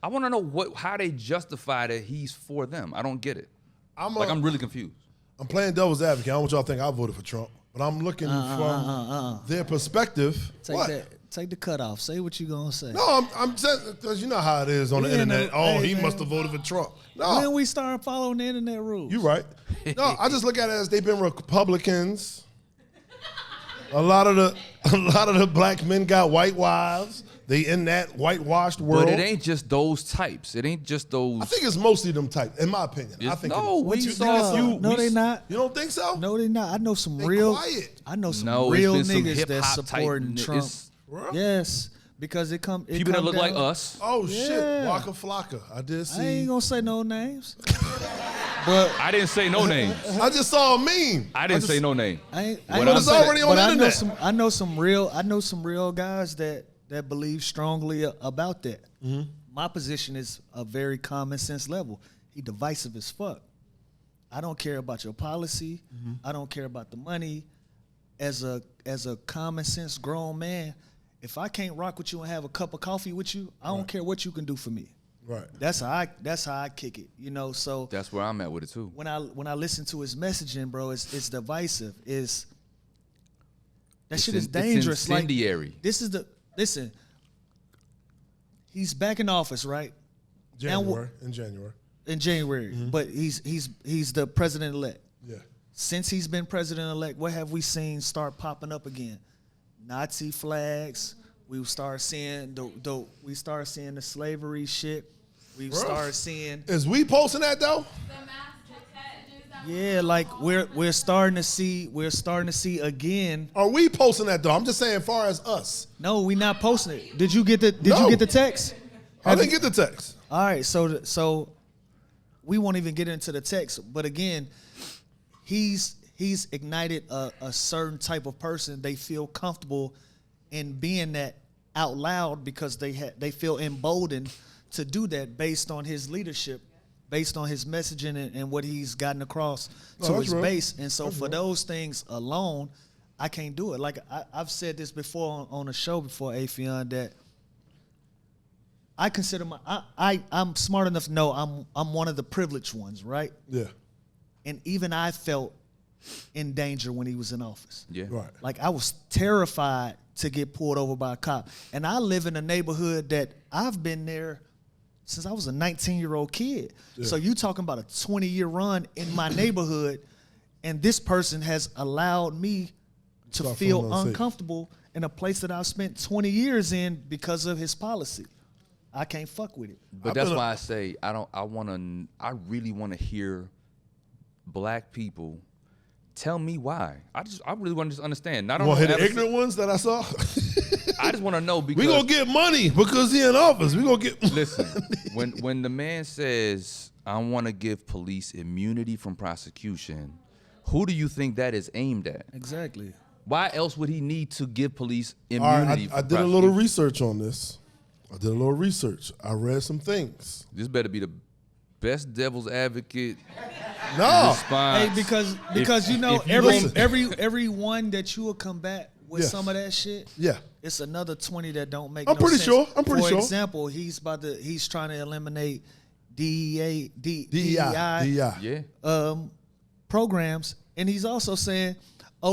I want to know how they justify that he's for them. I don't get it. I'm really confused. I'm playing devil's advocate. I don't want y'all to think I voted for Trump, but I'm looking from their perspective. Take the cutoff. Say what you gonna say. No, I'm saying, because you know how it is on the internet. He must have voted for Trump. No, When we start following the internet rules. you right. No, I just look at it as they've been Republicans. A lot of the black men got white wives. They in that whitewashed world. But it ain't just those types. It ain't just those. I think it's mostly them type, in my opinion. I think no, it is. we saw. No, they not. You don't think so? No, they not. I know some They real. quiet. I know some No, real it's been some niggas that's hip-hop type supporting Trump. it's Yes, because it come. people that look like down- us. Oh shit, Yeah. Waka Flocka. I did see. I ain't gonna say no names. But I didn't say no names. I just saw a meme. I didn't say no name. I ain't What gonna I'm it's saying- already on the internet. I know some real guys that believe strongly about that. My position is a very common sense level. He divisive as fuck. I don't care about your policy. I don't care about the money. As a common sense grown man, if I can't rock with you and have a cup of coffee with you, I don't care what you can do for me. Right. That's how I kick it, you know. So That's where I'm at with it too. when I listen to his messaging, bro, it's divisive. That shit is dangerous. It's incendiary. Like, listen. He's back in office, right? In January. In January, but he's the president-elect. Yeah. Since he's been president-elect, what have we seen start popping up again? Nazi flags. We start seeing the slavery shit. We start seeing. Is we posting that though? Yeah, like we're starting to see again. Are we posting that though? I'm just saying, as far as us. No, we not posting it. Did you get the text? I didn't get the text. All right, so we won't even get into the text. But again, he's ignited a certain type of person. They feel comfortable in being that out loud because they feel emboldened to do that based on his leadership, based on his messaging and what he's gotten across to his base. And so for those things alone, I can't do it. Like I've said this before on a show before, Affion, that I consider I'm smart enough to know I'm one of the privileged ones, right? Yeah. And even I felt in danger when he was in office. Yeah. Right. Like I was terrified to get pulled over by a cop. And I live in a neighborhood that I've been there since I was a 19-year-old kid. Yeah. So you talking about a 20-year run in my neighborhood, and this person has allowed me to Start feel feeling unsafe. uncomfortable in a place that I've spent 20 years in because of his policy. I can't fuck with it. But that's why I say I really want to hear black people tell me why. I really want to just understand. Not want to hear the ignorant ones that I saw? I just want to know because we gonna get money because he in office. We gonna get listen, when the man says I want to give police immunity from prosecution, who do you think that is aimed at? Exactly. Why else would he need to give police immunity? I did a little research on this. I read some things. This better be the best devil's advocate. No. Hey, because every one that you will combat with some of that shit. Yeah. It's another 20 that don't make. I'm pretty sure. For example, he's trying to eliminate DEI programs, and he's also saying,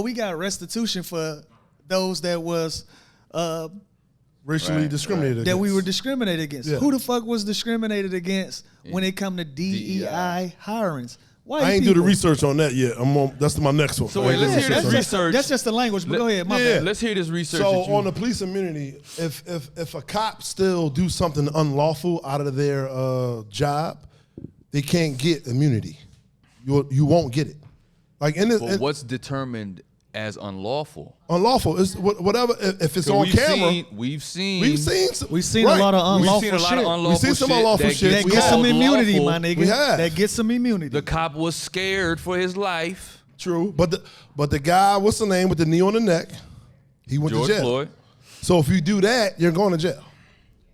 we got restitution for those that was racially discriminated against. That we were discriminated against. Yeah. Who the fuck was discriminated against when it come to DEI hirings? I ain't do the research on that yet. That's my next one. So wait, let's hear this research. That's just the language, but go ahead. My bad. Let's hear this research. So on the police immunity, if a cop still do something unlawful out of their job, they can't get immunity. You won't get it. Like what's determined as unlawful? Unlawful is whatever. If it's on camera, we've seen right. a lot of unlawful shit. We've seen some unlawful shit. That gets some immunity, my nigga. We have. That gets some immunity. The cop was scared for his life. True, but the guy, what's the name with the knee on the neck? He went George to jail. Floyd. So if you do that, you're going to jail.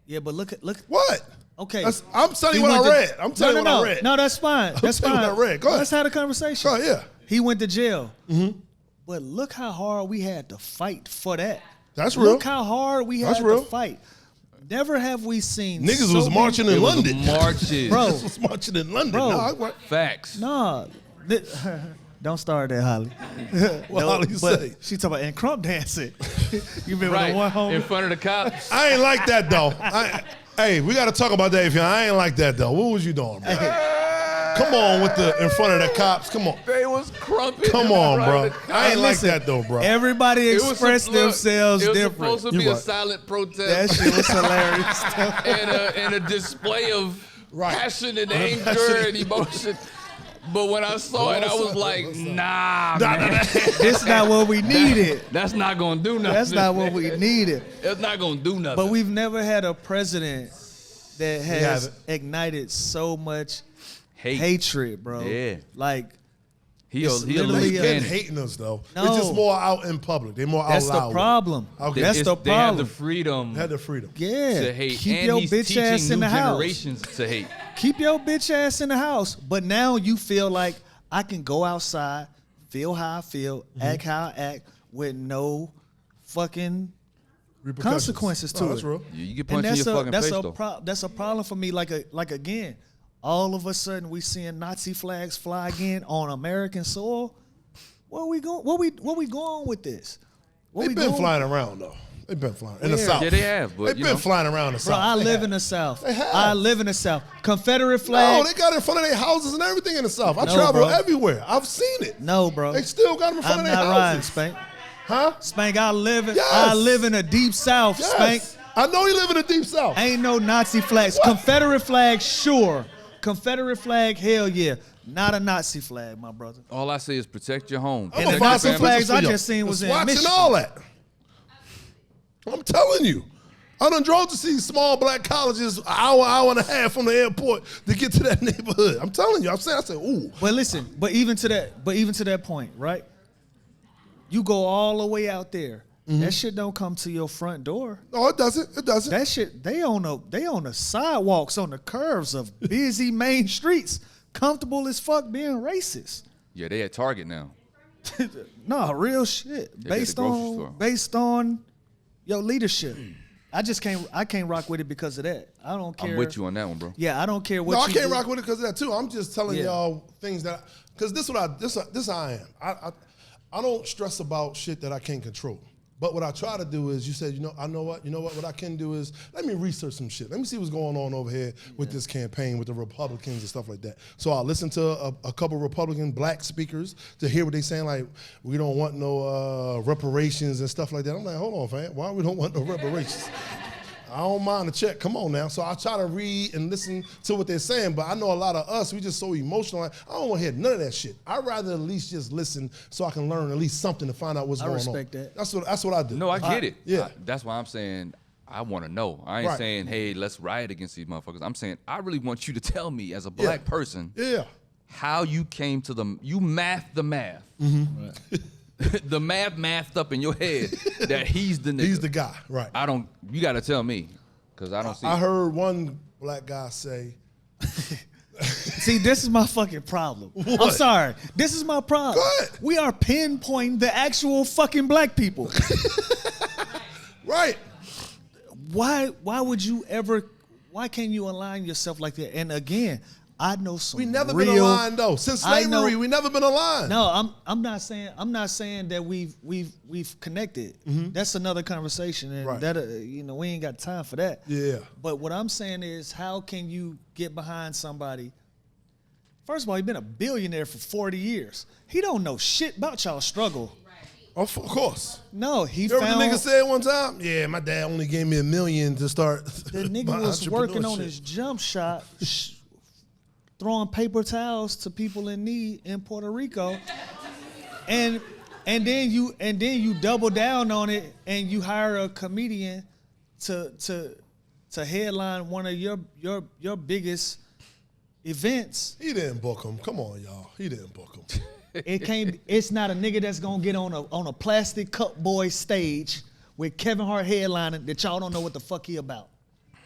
Yeah, but look. What? Okay. I'm telling you what I read. I'm telling you what I read. No, that's fine. That's fine. What I read. Go ahead. Let's have a conversation. Go ahead, yeah. He went to jail. Mm-hmm. But look how hard we had to fight for that. That's real. Look how hard we had to fight. Never have we seen niggas was marching in London. Marches. Bro. Niggas was marching in London. Bro. Facts. Nah. Don't start that, Holly. What Holly say? She talking about and crump dancing. You remember Right. the one home In front of the cops. I ain't like that though. Hey, we got to talk about that. If I ain't like that though. What was you doing, bro? Come on with the in front of the cops. Come on. They was crumping. Come on, bro. I ain't like that though, bro. Everybody expressed themselves different. It was supposed to be a silent protest. That shit was hilarious. and a display of passion and anger and emotion. But when I saw it, I was like, nah, man. This not what we needed. That's not going to do nothing. That's not what we needed. It's not going to do nothing. But we've never had a president that has ignited so much hatred, bro. Yeah. Like, he They've been hating us though. No. It's just more out in public. They're more out that's loud. the problem. Okay. That's the They have problem. the freedom. Yeah. To hate. Keep and your he's bitch teaching ass in new the house. generations to hate. Keep your bitch ass in the house. But now you feel like I can go outside, feel how I feel, act how I act with no fucking consequences to it. That's real. You get punched in your fucking face, though. That's a problem for me. Like again, all of a sudden we seeing Nazi flags fly again on American soil. Where we going? What we going with this? They've been flying around though. They've been flying in the South. Yeah, they have. But They've been flying around the South. Bro, I live in the South. They have. I live in the South. Confederate flag. No, they got it in front of their houses and everything in the South. I No, travel bro. everywhere. I've seen it. No, bro. They still got them in front I'm of their not riding, houses. Spank. Huh? Spank, I live Yes. in a deep South, Yes. Spank. I know you live in the deep South. Ain't no Nazi flags. What? Confederate flag, sure. Confederate flag, hell yeah. Not a Nazi flag, my brother. All I say is protect your home. And I'm the gonna find Nazi some flags pictures for I y'all. just seen was in Watching Michigan. all that. I'm telling you. I done drove to see small black colleges an hour and a half from the airport to get to that neighborhood. I'm telling you. I said, ooh. But listen, but even to that point, right? You go all the way out there. Mm-hmm. That shit don't come to your front door. No, it doesn't. It doesn't. That shit, they on the sidewalks, on the curves of busy main streets, comfortable as fuck being racist. Yeah, they at Target now. No, real shit. Yeah, they at the grocery store. Based on your leadership. I can't rock with it because of that. I don't care. I'm with you on that one, bro. Yeah, I don't care what No, you I can't do. rock with it because of that too. I'm just telling y'all things that, because this how I am. I don't stress about shit that I can't control. But what I try to do is, you said, you know what I can do is, let me research some shit. Let me see what's going on over here with this campaign, with the Republicans and stuff like that. So I'll listen to a couple Republican black speakers to hear what they saying, like, we don't want no reparations and stuff like that. I'm like, hold on, fam, why we don't want no reparations? I don't mind the check. Come on now. So I try to read and listen to what they're saying, but I know a lot of us, we just so emotional. I don't want to hear none of that shit. I'd rather at least just listen so I can learn at least something to find out what's going on. I respect that. That's what I do. No, I get it. Yeah. That's why I'm saying I want to know. I ain't saying, hey, let's riot against these motherfuckers. I'm saying I really want you to tell me as a black person how you came to you mathed the math. Mm-hmm. Right. The math mathed up in your head that he's the nigga. He's the guy, right. You got to tell me, because I don't see I heard one black guy say. See, this is my fucking problem. What? I'm sorry. This is my problem. Go ahead. We are pinpointing the actual fucking black people. Right. Why can't you align yourself like that? And again, I know some. We never been aligned though. Since slavery, we never been aligned. No, I'm not saying that we've connected. Mm-hmm. That's another conversation, and that we ain't got time for that. Yeah. But what I'm saying is, how can you get behind somebody? First of all, he's been a billionaire for 40 years. He don't know shit about y'all struggle. Of course. No, he you found. Remember the nigga said one time? Yeah, my dad only gave me $1 million to start. The nigga was working on his jump shot. Throwing paper towels to people in need in Puerto Rico, and then you double down on it and you hire a comedian to headline one of your biggest events. He didn't book him. Come on, y'all. He didn't book him. It's not a nigga that's gonna get on a plastic cup boy stage with Kevin Hart headlining that y'all don't know what the fuck he about,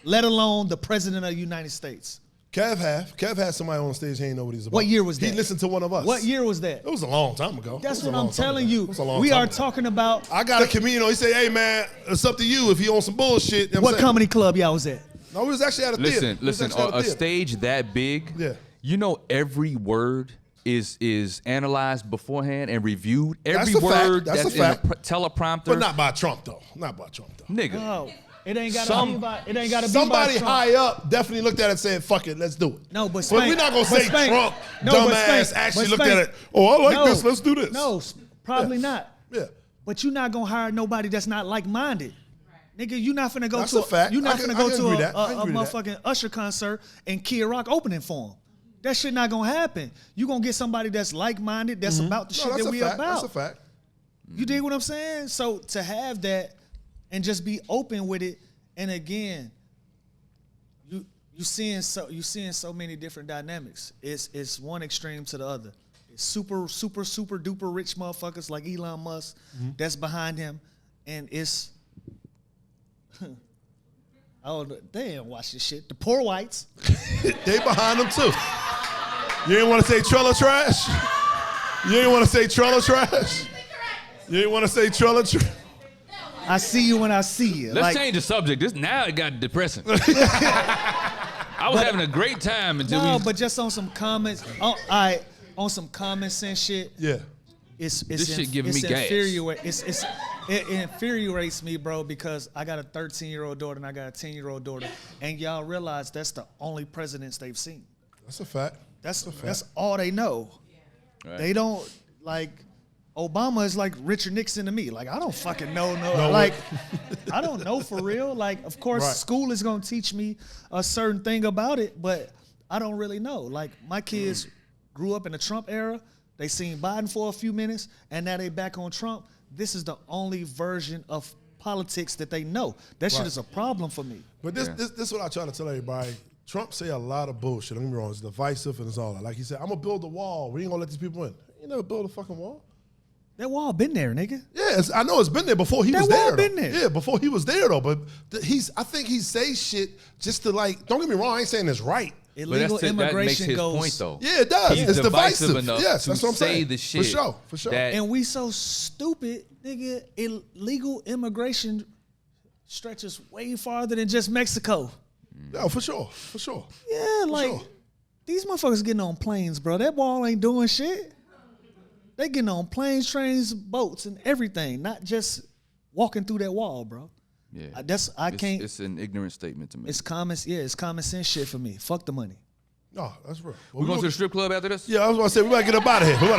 let alone the president of the United States. Kev had somebody on stage he ain't know what he's about. What year was that? He listened to one of us. What year was that? It was a long time ago. That's what I'm telling you. We are talking about. I got a comedian. He said, "Hey man, it's up to you if he on some bullshit." You know what comedy club y'all was at? No, we was actually at a theater. Listen, a stage that big. Yeah. You know every word is analyzed beforehand and reviewed. Every that's word that's in a teleprompter. But not by Trump though. Not by Trump though. Nigga. No. It ain't gotta be by somebody Trump. high up definitely looked at it and said, "Fuck it, let's do it." No, but Spank, we're not gonna say Spank, Trump, no, dumbass, actually looked at it. Oh, I like this. Let's do this. No, probably not. Yeah. But you're not gonna hire nobody that's not like-minded. Right. Nigga, you're not finna go that's to a fact. You're not finna go to a motherfucking Usher concert and Kid Rock opening for him. That shit not gonna happen. You gonna get somebody that's like-minded, that's about the shit that we about. That's a fact. You dig what I'm saying? So to have that and just be open with it. And again, you seeing so many different dynamics. It's one extreme to the other. It's super duper rich motherfuckers like Elon Musk that's behind him, and it's they didn't watch this shit. The poor whites, they behind them too. You ain't want to say Trella trash. You ain't want to say Trella trash. You ain't want to say Trella trash. I see you when I see you. Let's change the subject. Now it got depressing. I was having a great time until but just on some comments. On some common sense shit. Yeah. This shit giving me gas. It infuriates me, bro, because I got a 13-year-old daughter and I got a 10-year-old daughter, and y'all realize that's the only presidents they've seen. That's a fact. That's all they know. Right. They don't like. Obama is like Richard Nixon to me. Like, I don't fucking know. I don't know for real. Like, of course, school is going to teach me a certain thing about it, but I don't really know. Like, my kids grew up in the Trump era. They seen Biden for a few minutes, and now they back on Trump. This is the only version of politics that they know. That shit is a problem for me. But this is what I try to tell everybody. Trump say a lot of bullshit. Don't get me wrong. It's divisive and it's all that. Like he said, I'm going to build a wall. We ain't going to let these people in. You never build a fucking wall. That wall been there, nigga. Yeah, I know it's been there before he was there. That wall been there. Yeah, before he was there though. But I think he says shit just to like. Don't get me wrong. I ain't saying it's right. Illegal immigration that makes his goes. Point though. Yeah, it does. He's it's divisive enough yes, to that's what I'm saying. Say the shit. For sure. And we so stupid, nigga. Illegal immigration stretches way farther than just Mexico. Yeah, for sure. Yeah, these motherfuckers getting on planes, bro. That wall ain't doing shit. They getting on planes, trains, boats, and everything, not just walking through that wall, bro. Yeah. It's an ignorant statement to me. It's common sense shit for me. Fuck the money. No, that's real. We going to the strip club after this? Yeah, I was going to say, we got to get up out of here.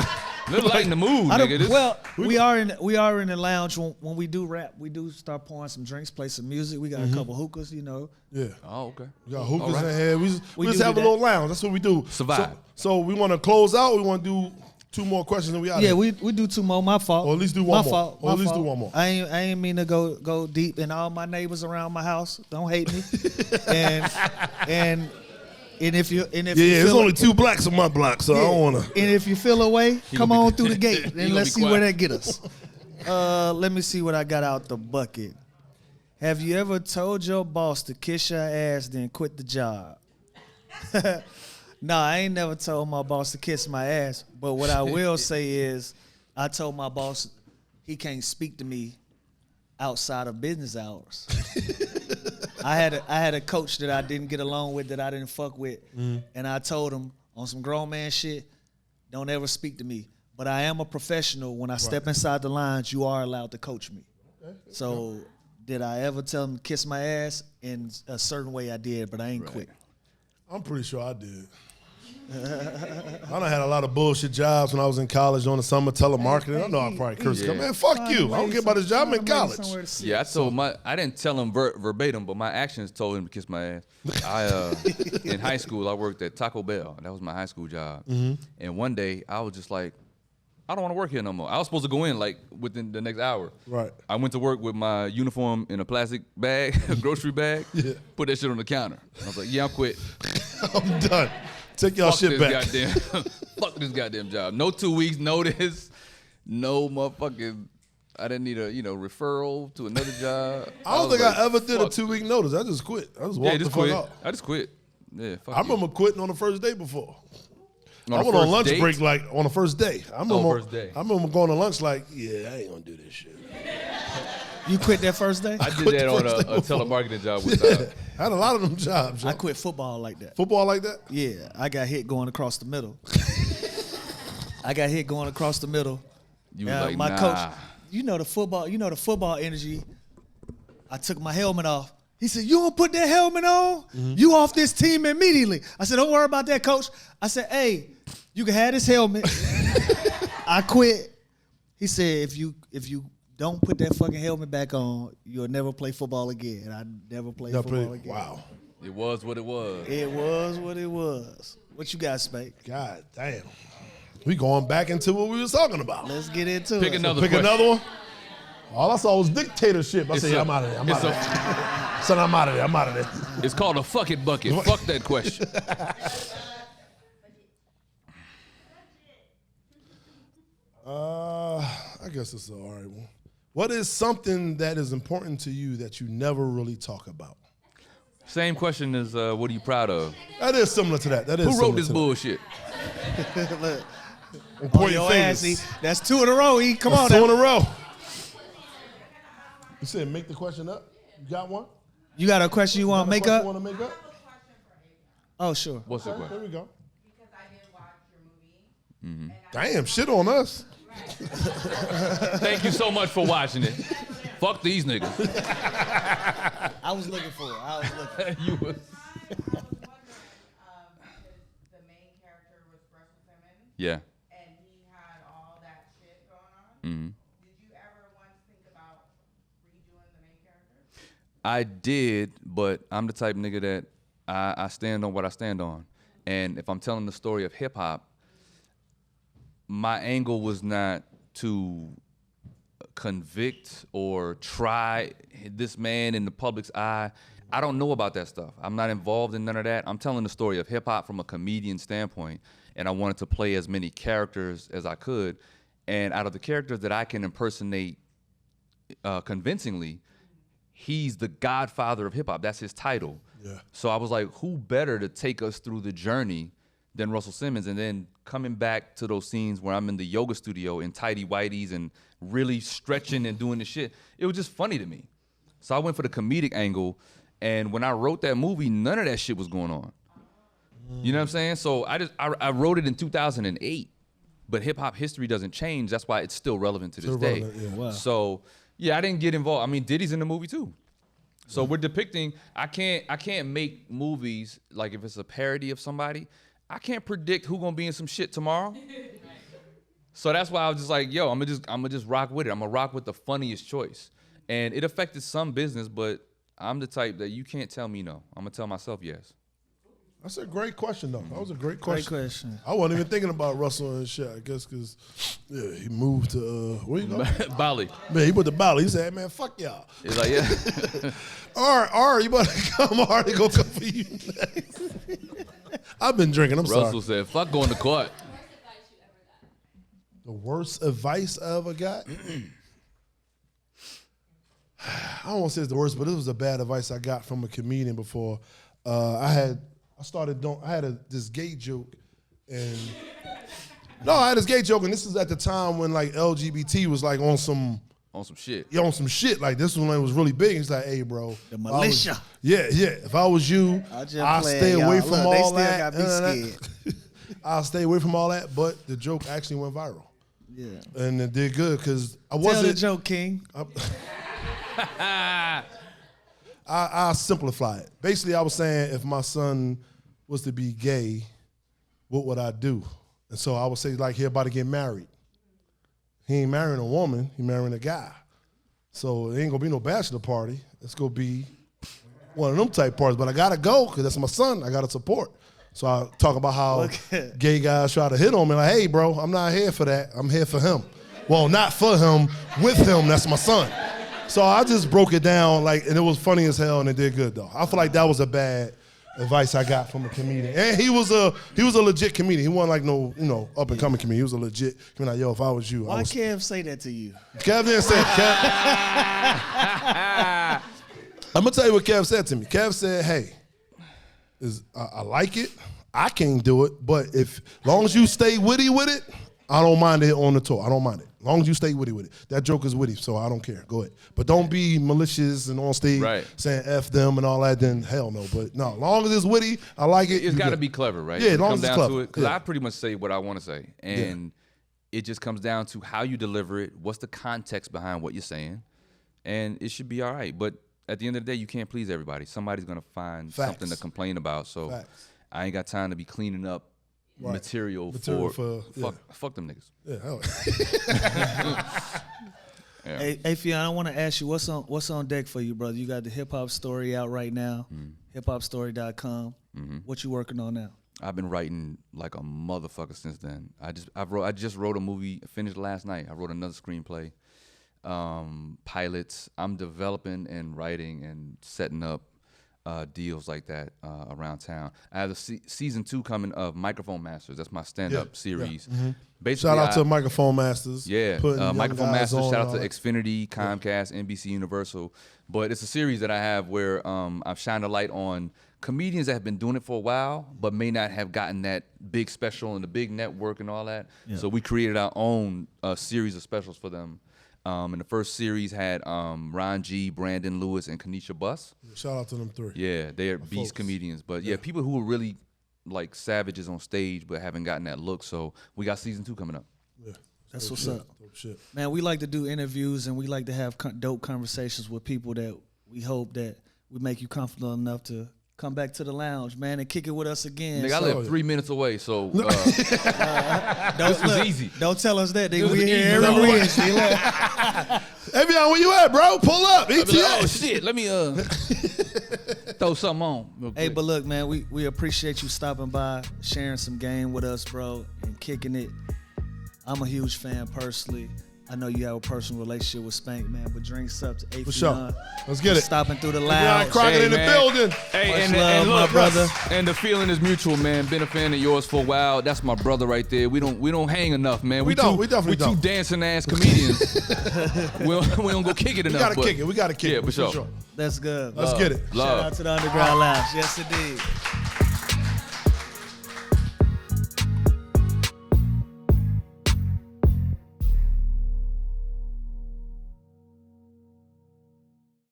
Let's lighten the mood, nigga. We are in the lounge when we do rap. We do start pouring some drinks, play some music. We got a couple hookahs, you know. Yeah. Oh, okay. We got hookahs in here. We just have a that. little lounge. That's what we do. Survive. So we want to close out. We want to do 2 more questions and we out. Yeah, we do 2 more. My fault. Or at least do one my more. Fault. Or at least do one more. I ain't mean to go deep. And all my neighbors around my house don't hate me. and if you there's only 2 blacks on my block, so I don't want to. And if you feel away, come on through the gate and let's see quiet. where that get us. Let me see what I got out the bucket. Have you ever told your boss to kiss your ass then quit the job? No, I ain't never told my boss to kiss my ass. But what I will say is I told my boss he can't speak to me outside of business hours. I had a coach that I didn't get along with, that I didn't fuck with, and I told him on some grown man shit, don't ever speak to me. But I am a professional. When I step inside the lines, you are allowed to coach me. Okay. So did I ever tell him to kiss my ass? In a certain way I did, but I ain't quit. I'm pretty sure I did. I done had a lot of bullshit jobs when I was in college on the summer telemarketing. I know I probably cursed. Yeah. Man, fuck you. I don't care about his job. I'm in college. Yeah, I didn't tell him verbatim, but my actions told him to kiss my ass. In high school, I worked at Taco Bell. That was my high school job. And one day, I was just like, I don't want to work here no more. I was supposed to go in like within the next hour. Right. I went to work with my uniform in a plastic bag, a grocery bag. Yeah. Put that shit on the counter. I was like, yeah, I'm quit. I'm done. Take y'all shit back. Fuck this goddamn job. No 2 weeks notice. No motherfucking. I didn't need a referral to another job. I don't think I ever did a 2-week notice. I just quit. I just walked the fuck out. I just quit. Yeah. Fuck I remember quitting on the first day before. I went on lunch break like on the first day. I remember going to lunch like, yeah, I ain't gonna do this shit. You quit that first day? I did that on a telemarketing job with I had a lot of them jobs. I quit football like that. Football like that? Yeah, I got hit going across the middle. You was like, my nah. coach, you know the football energy. I took my helmet off. He said, you don't put that helmet on? You off this team immediately. I said, don't worry about that, coach. I said, hey, you can have this helmet. I quit. He said, if you don't put that fucking helmet back on, you'll never play football again. And I never played football again. Wow. It was what it was. It was what it was. What you got, Spank? God damn. We going back into what we was talking about. Let's get into Pick it. Another one. All I saw was dictatorship. I said, I'm out of there. I'm out of there. It's called a fuck it bucket. Fuck that question. I guess it's an all right one. What is something that is important to you that you never really talk about? Same question as what are you proud of? That is similar to that. Who wrote this bullshit? Point your fingers. That's 2 in a row. Come on. 2 in a row. You said make the question up. You got one? You got a question you want to make up? You want to make up? Oh, sure. What's the question? There we go. Because I did watch your movie. Damn, shit on us. Thank you so much for watching it. Fuck these niggas. I was looking for it. You was. Because the main character was Russell Simmons. Yeah. And he had all that shit going on. Did you ever once think about redoing the main character? I did, but I'm the type of nigga that I stand on what I stand on. And if I'm telling the story of hip hop, my angle was not to convict or try this man in the public's eye. I don't know about that stuff. I'm not involved in none of that. I'm telling the story of hip hop from a comedian standpoint, and I wanted to play as many characters as I could. And out of the characters that I can impersonate convincingly, he's the godfather of hip hop. That's his title. Yeah. So I was like, who better to take us through the journey than Russell Simmons? And then coming back to those scenes where I'm in the yoga studio in tighty whities and really stretching and doing the shit, it was just funny to me. So I went for the comedic angle, and when I wrote that movie, none of that shit was going on. You know what I'm saying? So I wrote it in 2008, but hip hop history doesn't change. That's why it's still relevant to this day. Yeah. Wow. So Yeah, I didn't get involved. I mean, Diddy's in the movie too. So we're depicting. I can't make movies like if it's a parody of somebody. I can't predict who gonna be in some shit tomorrow. So that's why I was just like, yo, I'm gonna just rock with it. I'm gonna rock with the funniest choice. And it affected some business, but I'm the type that you can't tell me no. I'm gonna tell myself yes. That's a great question, though. That was a great question. Great question. I wasn't even thinking about Russell and shit, I guess, because, he moved to, where you go? Bali. Man, he went to Bali. He said, man, fuck y'all. It's like, yeah. Ari, you better come. Ari gonna come for you next. I've been drinking, I'm Russell sorry. said, fuck going to court. The worst advice I ever got? I don't want to say it's the worst, but it was a bad advice I got from a comedian before. I had this gay joke, and I had this gay joke, and this is at the time when like LGBT was like on some shit. Yeah, on some shit. Like this one was really big. He's like, hey, bro. The militia. Yeah. If I was you, I'll stay away from all that. I'll stay away from all that. But the joke actually went viral. Yeah. And it did good because I wasn't. Tell the joke, King. I'll simplify it. Basically, I was saying if my son was to be gay, what would I do? And so I would say, like, he about to get married. He ain't marrying a woman, he marrying a guy. So it ain't gonna be no bachelor party. It's gonna be one of them type parties. But I gotta go, because that's my son, I gotta support. So I talk about how gay guys try to hit on me, like, hey, bro, I'm not here for that. I'm here for him. Well, not for him, with him, that's my son. So I just broke it down, like, and it was funny as hell, and it did good though. I feel like that was a bad advice I got from a comedian, and he was a legit comedian. He wasn't like no up and coming comedian. He was a legit. Like, yo, if I was you, why Kev say that to you? Kev didn't say. I'm gonna tell you what Kev said to me. Kev said, "Hey, I like it. I can't do it, but if long as you stay witty with it, I don't mind it on the tour. I don't mind it. As long as you stay witty with it. That joke is witty, so I don't care. Go ahead. But don't be malicious and on stage saying F them and all that, then hell no. But no, as long as it's witty, I like it. It's got to be clever, right? Yeah, as long as it's clever. Because I pretty much say what I want to say. And it just comes down to how you deliver it, what's the context behind what you're saying, and it should be all right. But at the end of the day, you can't please everybody. Somebody's going to find something to complain about. So I ain't got time to be cleaning up material for fuck them niggas. Yeah, hell. Hey, Affion, I want to ask you what's on deck for you, brother. You got the hip hop story out right now, hiphopstory.com. What you working on now? I've been writing like a motherfucker since then. I just wrote a movie, finished last night. I wrote another screenplay, pilots. I'm developing and writing and setting up deals like that around town. I have the season 2 coming of Microphone Masters. That's my stand-up series. Basically, shout out to Microphone Masters. Yeah, Microphone Masters. Shout out to Xfinity, Comcast, NBC Universal. But it's a series that I have where I've shined a light on comedians that have been doing it for a while, but may not have gotten that big special and the big network and all that. Yeah. So we created our own series of specials for them. And the first series had Ron G, Brandon Lewis, and Kanisha Buss. Shout out to them 3. Yeah, they're beast comedians. But yeah, people who are really like savages on stage but haven't gotten that look. So we got season 2 coming up. Yeah, that's what's up. Man, we like to do interviews and we like to have dope conversations with people that we hope that we make you comfortable enough to come back to the lounge, man, and kick it with us again. Nigga, I live 3 minutes away, so this was easy. Don't tell us that. Nigga, we here every Wednesday. Affion, where you at, bro? Pull up. Like, oh, shit. Let me throw something on. Hey, but look, man, we appreciate you stopping by, sharing some game with us, bro, and kicking it. I'm a huge fan personally. I know you have a personal relationship with Spank, man, but drinks up to Affion. For sure. Let's get it. Stopping through the lounge. Crockett in the building. Hey, much love, my brother. And the feeling is mutual, man. Been a fan of yours for a while. That's my brother right there. We don't hang enough, man. We definitely don't. Two dancing ass comedians. we don't go kick it enough. We gotta kick it. For sure. That's good. Let's get it. Love. Shout out to the Underground Lounge. Yes, indeed.